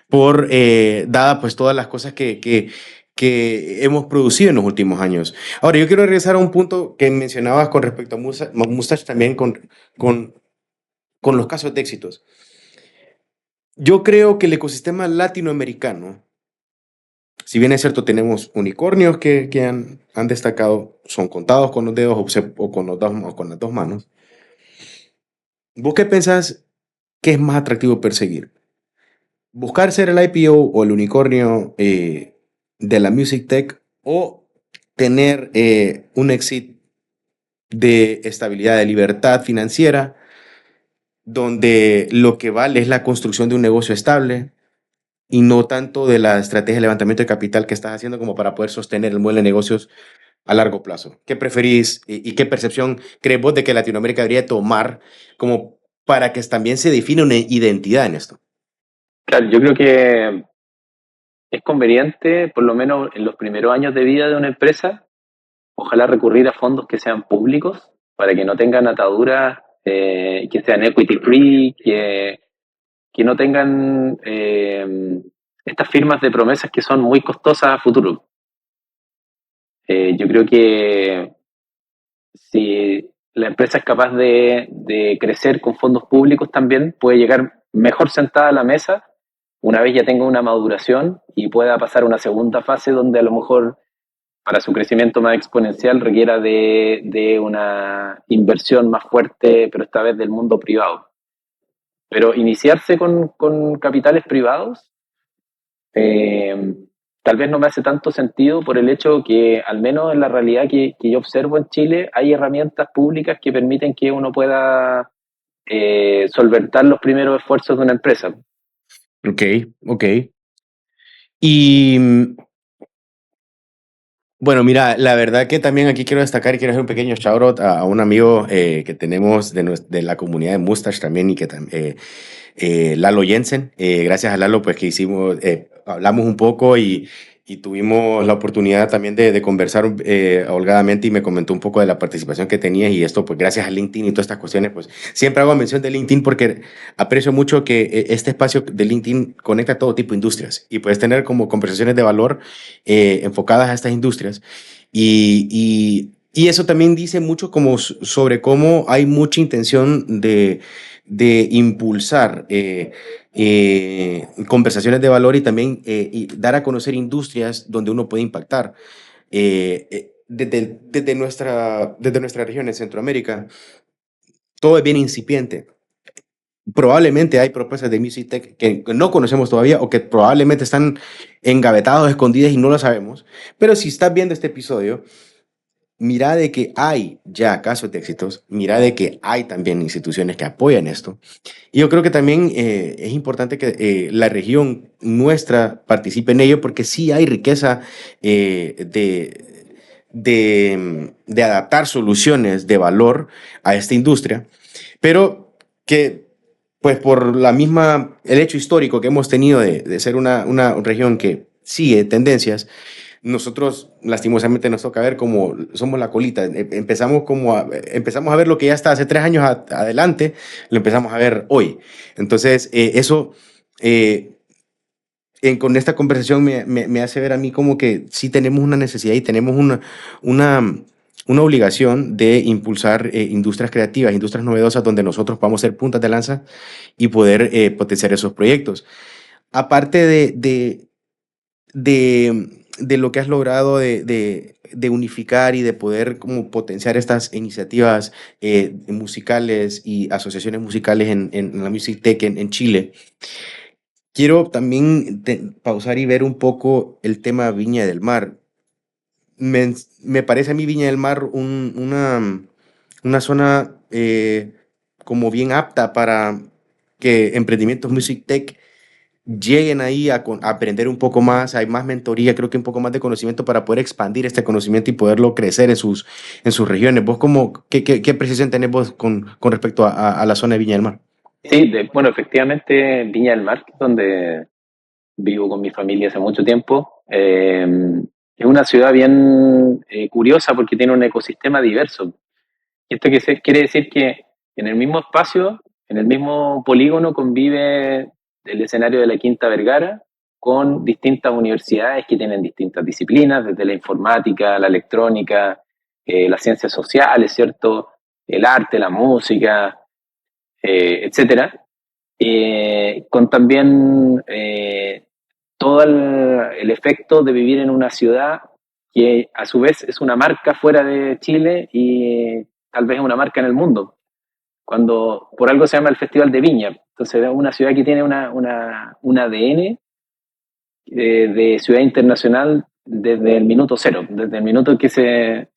por dada pues todas las cosas que hemos producido en los últimos años. Ahora, yo quiero regresar a un punto que mencionabas con respecto a Mustache también con, con los casos de éxitos. Yo creo que el ecosistema latinoamericano, si bien es cierto, tenemos unicornios que han destacado, son contados con los dedos o con, o con las dos manos. ¿Vos qué pensás que es más atractivo perseguir? ¿Buscar ser el IPO o el unicornio de la Music Tech o tener un exit de estabilidad, de libertad financiera, donde lo que vale es la construcción de un negocio estable y no tanto de la estrategia de levantamiento de capital que estás haciendo como para poder sostener el modelo de negocios a largo plazo? ¿Qué preferís y qué percepción crees vos de que Latinoamérica debería tomar como para que también se define una identidad en esto? Claro, yo creo que es conveniente, por lo menos en los primeros años de vida de una empresa, ojalá recurrir a fondos que sean públicos para que no tengan ataduras, que sean equity free, que no tengan estas firmas de promesas que son muy costosas a futuro. Yo creo que si la empresa es capaz de crecer con fondos públicos también, puede llegar mejor sentada a la mesa una vez ya tenga una maduración y pueda pasar a una segunda fase donde a lo mejor para su crecimiento más exponencial requiera de una inversión más fuerte, pero esta vez del mundo privado. Pero iniciarse con capitales privados eh, tal vez no me hace tanto sentido por el hecho que, al menos en la realidad que yo observo en Chile, hay herramientas públicas que permiten que uno pueda solventar los primeros esfuerzos de una empresa. Ok, ok. Y bueno, mira, la verdad que también aquí quiero destacar y quiero hacer un pequeño shout out a un amigo que tenemos de la comunidad de Mustache también y que Lalo Jensen. Gracias a Lalo, pues que hicimos, hablamos un poco y tuvimos la oportunidad también de conversar holgadamente y me comentó un poco de la participación que tenías y esto, pues gracias a LinkedIn y todas estas cuestiones, pues siempre hago mención de LinkedIn porque aprecio mucho que este espacio de LinkedIn conecta a todo tipo de industrias y puedes tener como conversaciones de valor enfocadas a estas industrias y eso también dice mucho como sobre cómo hay mucha intención de impulsar conversaciones de valor y también y dar a conocer industrias donde uno puede impactar. Desde nuestra región en Centroamérica, todo es bien incipiente. Probablemente hay propuestas de Music Tech que no conocemos todavía o que probablemente están engavetados, escondidas y no lo sabemos. Pero si estás viendo este episodio, mira de que hay ya casos de éxitos, mira de que hay también instituciones que apoyan esto. Y yo creo que también es importante que la región nuestra participe en ello porque sí hay riqueza de adaptar soluciones de valor a esta industria, pero que pues por la misma, el hecho histórico que hemos tenido de ser una región que sigue tendencias, nosotros lastimosamente nos toca ver como somos la colita. Empezamos a ver lo que ya está hace 3 años adelante, lo empezamos a ver hoy. Entonces, eso con esta conversación me hace ver a mí como que sí tenemos una necesidad y tenemos una, una obligación de impulsar industrias creativas, industrias novedosas donde nosotros podamos ser puntas de lanza y poder potenciar esos proyectos. Aparte de lo que has logrado de unificar y de poder como potenciar estas iniciativas musicales y asociaciones musicales en la Music Tech en Chile, quiero también pausar y ver un poco el tema Viña del Mar. Me parece a mí Viña del Mar una zona como bien apta para que emprendimientos Music Tech lleguen ahí a aprender un poco más, hay más mentoría, creo que un poco más de conocimiento para poder expandir este conocimiento y poderlo crecer en sus regiones. ¿Vos qué precisión tenés vos con respecto a la zona de Viña del Mar? Sí, bueno, efectivamente Viña del Mar, donde vivo con mi familia hace mucho tiempo, es una ciudad bien curiosa porque tiene un ecosistema diverso. Y esto quiere decir que en el mismo espacio, en el mismo polígono, convive el escenario de la Quinta Vergara con distintas universidades que tienen distintas disciplinas, desde la informática, la electrónica, las ciencias sociales, ¿cierto? El arte, la música, etcétera. Con también todo el efecto de vivir en una ciudad que a su vez es una marca fuera de Chile y tal vez es una marca en el mundo. Cuando por algo se llama el Festival de Viña. Entonces es una ciudad que tiene un ADN de ciudad internacional desde el minuto cero, desde el minuto que se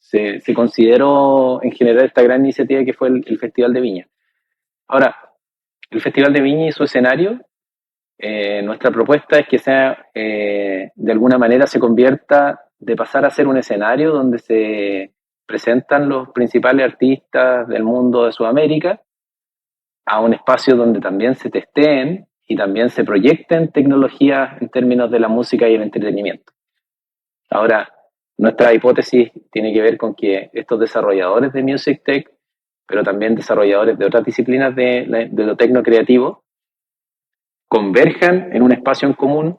consideró en general esta gran iniciativa que fue el Festival de Viña. Ahora, el Festival de Viña y su escenario, nuestra propuesta es que sea, de alguna manera se convierta de pasar a ser un escenario donde se presentan los principales artistas del mundo de Sudamérica a un espacio donde también se testeen y también se proyecten tecnologías en términos de la música y el entretenimiento. Ahora, nuestra hipótesis tiene que ver con que estos desarrolladores de Music Tech, pero también desarrolladores de otras disciplinas de lo tecno creativo, converjan en un espacio en común,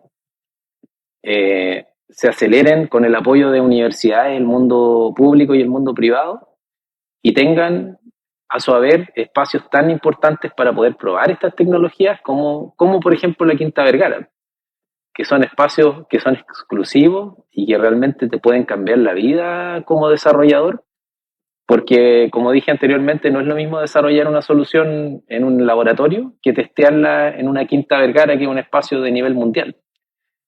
se aceleren con el apoyo de universidades, el mundo público y el mundo privado, y tengan a su haber espacios tan importantes para poder probar estas tecnologías como por ejemplo la Quinta Vergara, que son espacios que son exclusivos y que realmente te pueden cambiar la vida como desarrollador, porque como dije anteriormente, no es lo mismo desarrollar una solución en un laboratorio que testearla en una Quinta Vergara, que es un espacio de nivel mundial.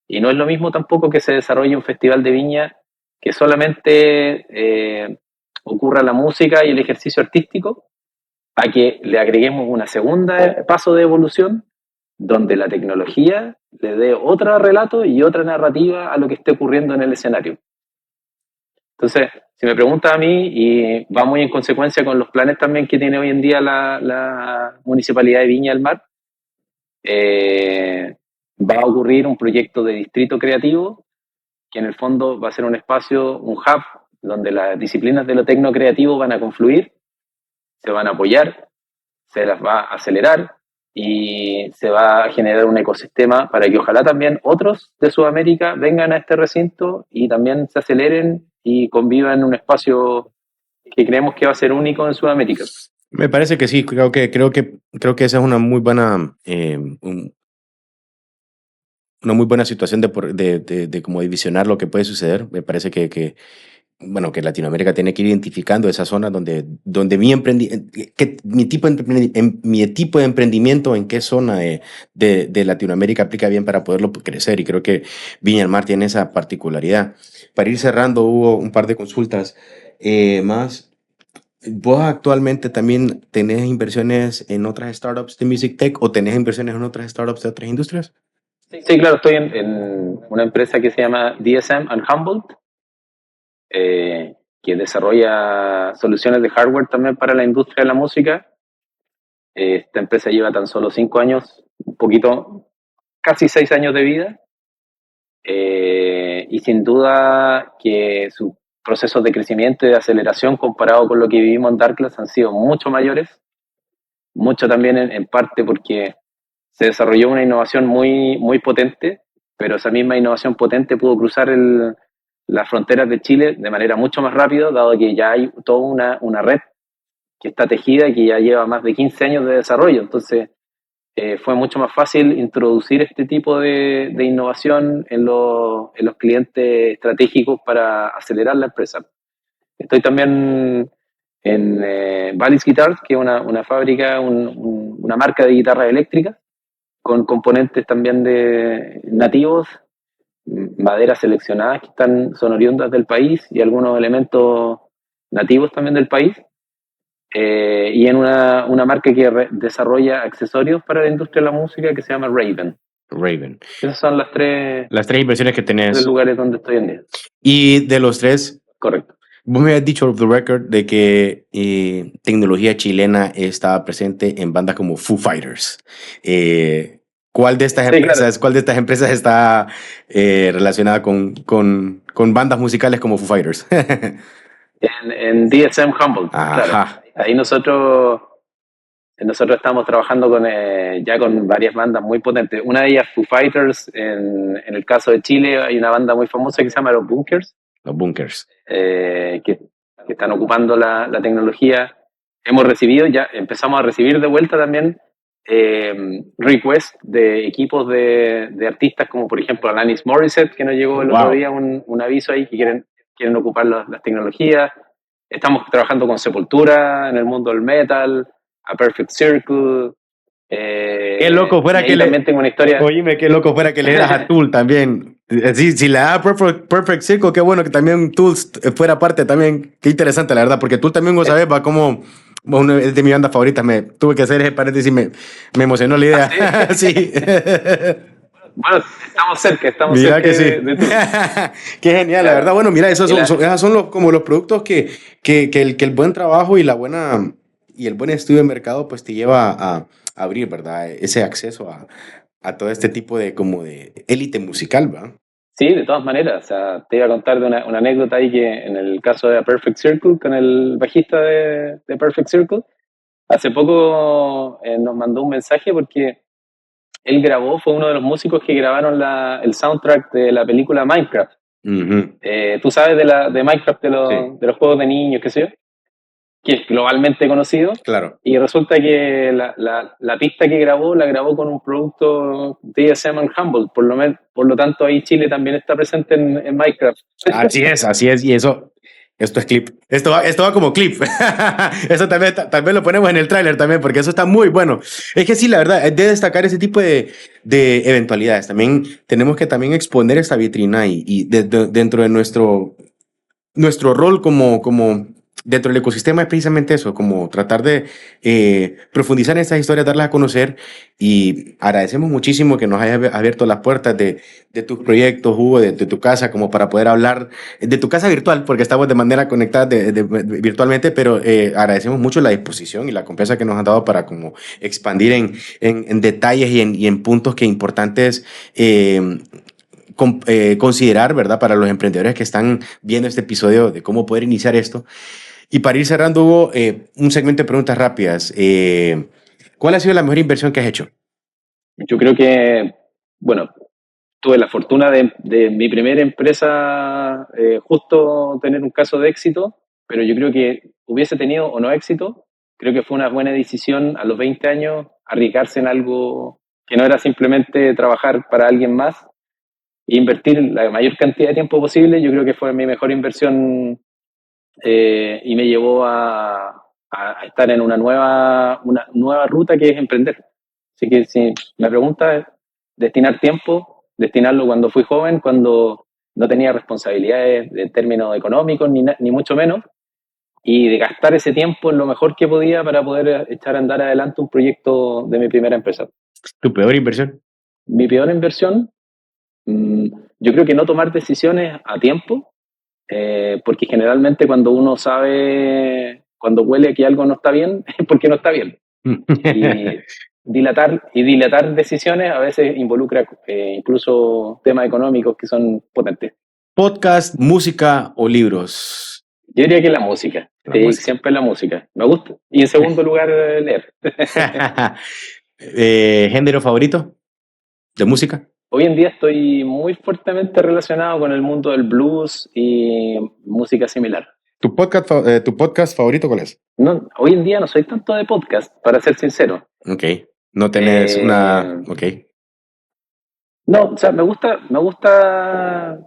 Y no es lo mismo tampoco que se desarrolle un festival de viña que solamente ocurra la música y el ejercicio artístico, a que le agreguemos una segunda paso de evolución donde la tecnología le dé otro relato y otra narrativa a lo que esté ocurriendo en el escenario. Entonces, si me preguntas a mí, y va muy en consecuencia con los planes también que tiene hoy en día la Municipalidad de Viña del Mar, eh, va a ocurrir un proyecto de distrito creativo que en el fondo va a ser un espacio, un hub, donde las disciplinas de lo tecno creativo van a confluir, se van a apoyar, se las va a acelerar y se va a generar un ecosistema para que ojalá también otros de Sudamérica vengan a este recinto y también se aceleren y convivan en un espacio que creemos que va a ser único en Sudamérica. Me parece que sí, creo que esa es una muy buena, una muy buena situación de como de visionar lo que puede suceder. Me parece bueno, que Latinoamérica tiene que ir identificando esas zonas donde mi tipo de emprendimiento, en qué zona de Latinoamérica aplica bien para poderlo crecer. Y creo que Viña del Mar tiene esa particularidad. Para ir cerrando, hubo un par de consultas más. ¿Vos actualmente también tenés inversiones en otras startups de Music Tech o tenés inversiones en otras startups de otras industrias? Sí, claro, estoy en una empresa que se llama DSM and Humboldt, que desarrolla soluciones de hardware también para la industria de la música. Esta empresa lleva tan solo 5 años, un poquito, casi 6 años de vida, y sin duda que sus procesos de crecimiento y de aceleración comparado con lo que vivimos en Darklands han sido mucho mayores, mucho también en parte porque se desarrolló una innovación muy, muy potente, pero esa misma innovación potente pudo cruzar las fronteras de Chile de manera mucho más rápida, dado que ya hay toda una red que está tejida y que ya lleva más de 15 años de desarrollo. Entonces, fue mucho más fácil introducir este tipo de innovación en los clientes estratégicos para acelerar la empresa. Estoy también en Ballis Guitars, que es una fábrica, una marca de guitarras eléctricas, con componentes también de nativos, maderas seleccionadas que son oriundas del país y algunos elementos nativos también del país, y en una marca que desarrolla accesorios para la industria de la música que se llama Raven. Raven. Esas son las tres inversiones que tenés. lugares donde estoy en día. Y de los tres, Correcto. vos me habías dicho off the record de que tecnología chilena estaba presente en bandas como Foo Fighters. ¿Cuál de estas Sí, claro. empresas está relacionada con bandas musicales como Foo Fighters? En DSM Humboldt, claro. Ajá. Ahí nosotros estamos trabajando ya con varias bandas muy potentes. Una de ellas, Foo Fighters. En el caso de Chile hay una banda muy famosa que se llama Los Bunkers. Los Bunkers. Que están ocupando la tecnología. Ya empezamos a recibir de vuelta también requests de equipos de artistas como por ejemplo Alanis Morissette, que nos llegó el otro día un aviso ahí que quieren ocupar las tecnologías. Estamos trabajando con Sepultura en el mundo del metal, a Perfect Circle. Qué loco fuera que también tengo una historia. Oíme, qué loco fuera que le dieras a Tool también. Si le da Perfect Circle, qué bueno que también Tool fuera parte también. Qué interesante, la verdad, porque Tool también, vos sabés, va como una de mis bandas favoritas. Me tuve que hacer ese paréntesis, me emocionó la idea. ¿Ah, sí? Sí. Bueno, estamos cerca Mira que sí. de Tool. Qué genial, la verdad. Bueno, mira, esos son como los productos que el buen trabajo y el buen estudio de mercado pues te lleva a abrir, ¿verdad? Ese acceso a todo este tipo de como de élite musical, ¿va? Sí, de todas maneras. O sea, te iba a contar de una anécdota ahí que en el caso de A Perfect Circle, con el bajista de Perfect Circle, hace poco nos mandó un mensaje porque él fue uno de los músicos que grabaron el soundtrack de la película Minecraft. Uh-huh. Tú sabes de Minecraft, Sí. de los juegos de niños, qué sé yo, que es globalmente conocido. Claro. Y resulta que la pista que grabó, la grabó con un producto DSM Humboldt. Por lo tanto, ahí Chile también está presente en Minecraft. Así es. Y esto es clip. Esto va como clip. Eso tal vez lo ponemos en el tráiler también, porque eso está muy bueno. Es que sí, la verdad, es de destacar ese tipo de eventualidades. También tenemos que también exponer esta vitrina y dentro de nuestro rol como dentro del ecosistema es precisamente eso, como tratar de profundizar en estas historias, darlas a conocer, y agradecemos muchísimo que nos hayas abierto las puertas de tus proyectos, Hugo, de tu casa, como para poder hablar de tu casa virtual, porque estamos de manera conectada virtualmente, pero agradecemos mucho la disposición y la confianza que nos han dado para como expandir en detalles y en puntos que importantes considerar, ¿verdad? Para los emprendedores que están viendo este episodio de cómo poder iniciar esto. Y para ir cerrando, Hugo, un segmento de preguntas rápidas. ¿Cuál ha sido la mejor inversión que has hecho? Yo creo que, bueno, tuve la fortuna de mi primera empresa justo tener un caso de éxito, pero yo creo que hubiese tenido o no éxito, creo que fue una buena decisión a los 20 años arriesgarse en algo que no era simplemente trabajar para alguien más e invertir la mayor cantidad de tiempo posible. Yo creo que fue mi mejor inversión y me llevó a estar en una nueva ruta que es emprender. Así que si me preguntas, destinar tiempo, destinarlo cuando fui joven, cuando no tenía responsabilidades en términos económicos, ni mucho menos, y de gastar ese tiempo en lo mejor que podía para poder echar a andar adelante un proyecto de mi primera empresa. ¿Tu peor inversión? Mi peor inversión, yo creo que no tomar decisiones a tiempo, porque generalmente cuando uno cuando huele que algo no está bien, es porque no está bien. Y dilatar decisiones a veces involucra incluso temas económicos que son potentes. ¿Podcast, música o libros? Yo diría que la música. Siempre la música. Me gusta. Y en segundo lugar, leer. ¿Género favorito de música? Hoy en día estoy muy fuertemente relacionado con el mundo del blues y música similar. ¿Tu podcast favorito cuál es? No, hoy en día no soy tanto de podcast, para ser sincero. Ok. No tenés una... Ok. No, o sea, me gusta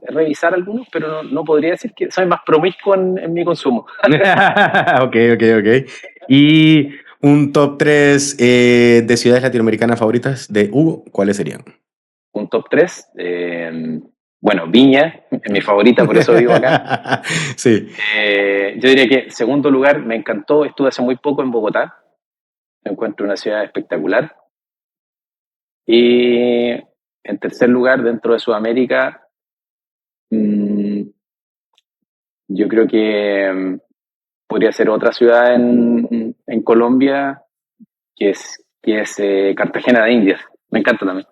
revisar algunos, pero no podría decir que soy más promiscuo en mi consumo. Ok. ¿Y un top 3 de ciudades latinoamericanas favoritas de Hugo? ¿Cuáles serían? Un top 3. Bueno, Viña, es mi favorita, por eso vivo acá. Sí. Yo diría que, en segundo lugar, me encantó, estuve hace muy poco en Bogotá. Me encuentro una ciudad espectacular. Y En tercer lugar, dentro de Sudamérica, mm, yo creo que podría ser otra ciudad en Colombia, que es Cartagena de Indias. Me encanta también.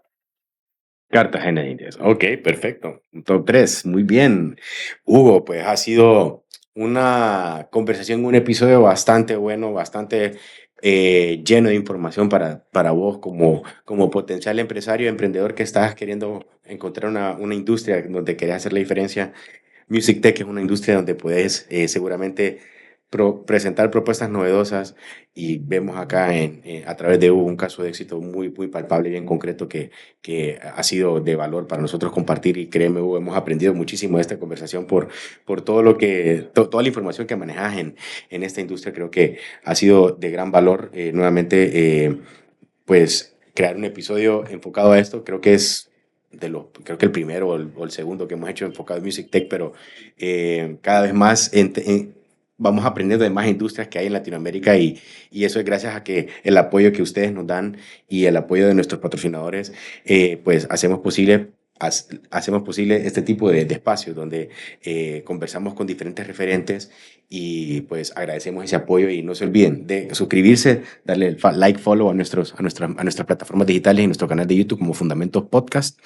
Cartagena de Indias. Ok, perfecto. Top 3, muy bien. Hugo, pues ha sido una conversación, un episodio bastante bueno, bastante lleno de información para vos como potencial empresario, emprendedor que estás queriendo encontrar una industria donde querés hacer la diferencia. Music Tech es una industria donde puedes seguramente presentar propuestas novedosas y vemos acá a través de Hugo un caso de éxito muy, muy palpable y bien concreto que ha sido de valor para nosotros compartir y créeme, Hugo, hemos aprendido muchísimo de esta conversación por todo toda la información que manejas en esta industria. Creo que ha sido de gran valor nuevamente pues crear un episodio enfocado a esto. Creo que es creo que el primero o el segundo que hemos hecho enfocado en Music Tech, pero cada vez más vamos aprendiendo de más industrias que hay en Latinoamérica y eso es gracias a que el apoyo que ustedes nos dan y el apoyo de nuestros patrocinadores, pues hacemos posible este tipo de espacios donde conversamos con diferentes referentes y pues agradecemos ese apoyo y no se olviden de suscribirse, darle el like, follow a nuestras plataformas digitales y nuestro canal de YouTube como Fundamentos Podcast.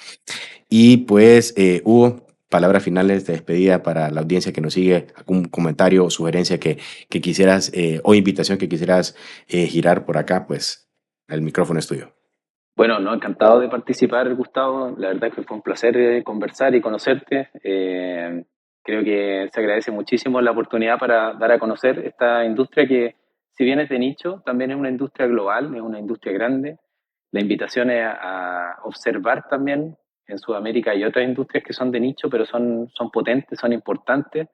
Y pues, Hugo, palabras finales de despedida para la audiencia que nos sigue, algún comentario o sugerencia que quisieras o invitación que quisieras girar por acá, pues el micrófono es tuyo. Bueno, no, encantado de participar, Gustavo. La verdad que fue un placer conversar y conocerte. Creo que se agradece muchísimo la oportunidad para dar a conocer esta industria que, si bien es de nicho, también es una industria global, es una industria grande. La invitación es a observar también en Sudamérica hay otras industrias que son de nicho, pero son potentes, son importantes.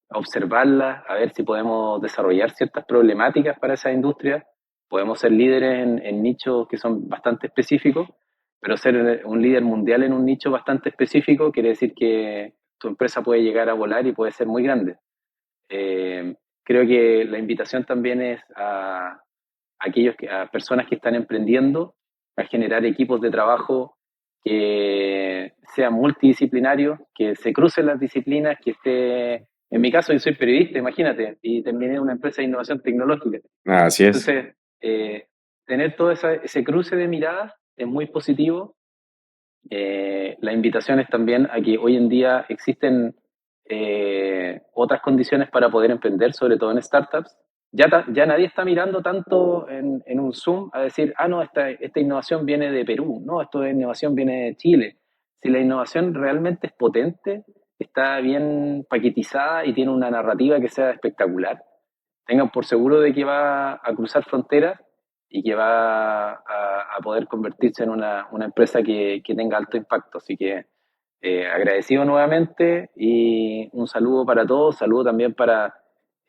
A observarlas, a ver si podemos desarrollar ciertas problemáticas para esa industria. Podemos ser líderes en nichos que son bastante específicos, pero ser un líder mundial en un nicho bastante específico quiere decir que tu empresa puede llegar a volar y puede ser muy grande. Creo que la invitación también es a personas que están emprendiendo, a generar equipos de trabajo que sean multidisciplinarios, que se crucen las disciplinas, que esté, en mi caso yo soy periodista, imagínate, y terminé una empresa de innovación tecnológica. Así es. Entonces, tener todo ese cruce de miradas es muy positivo. La invitación es también a que hoy en día existen otras condiciones para poder emprender, sobre todo en startups. Ya nadie está mirando tanto en un Zoom a decir, ah, no, esta innovación viene de Perú, no, esta innovación viene de Chile. Si la innovación realmente es potente, está bien paquetizada y tiene una narrativa que sea espectacular, tengan por seguro de que va a cruzar fronteras y que va a poder convertirse en una empresa que tenga alto impacto. Así que agradecido nuevamente y un saludo para todos, saludo también para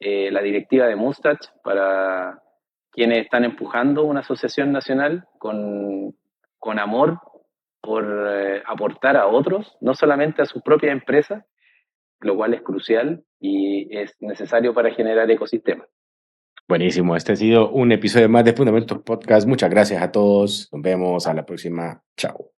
la directiva de Mustache, para quienes están empujando una asociación nacional con amor por aportar a otros, no solamente a sus propias empresas, lo cual es crucial y es necesario para generar ecosistemas. Buenísimo, este ha sido un episodio más de Fundamentos Podcast. Muchas gracias a todos. Nos vemos a la próxima. Chao.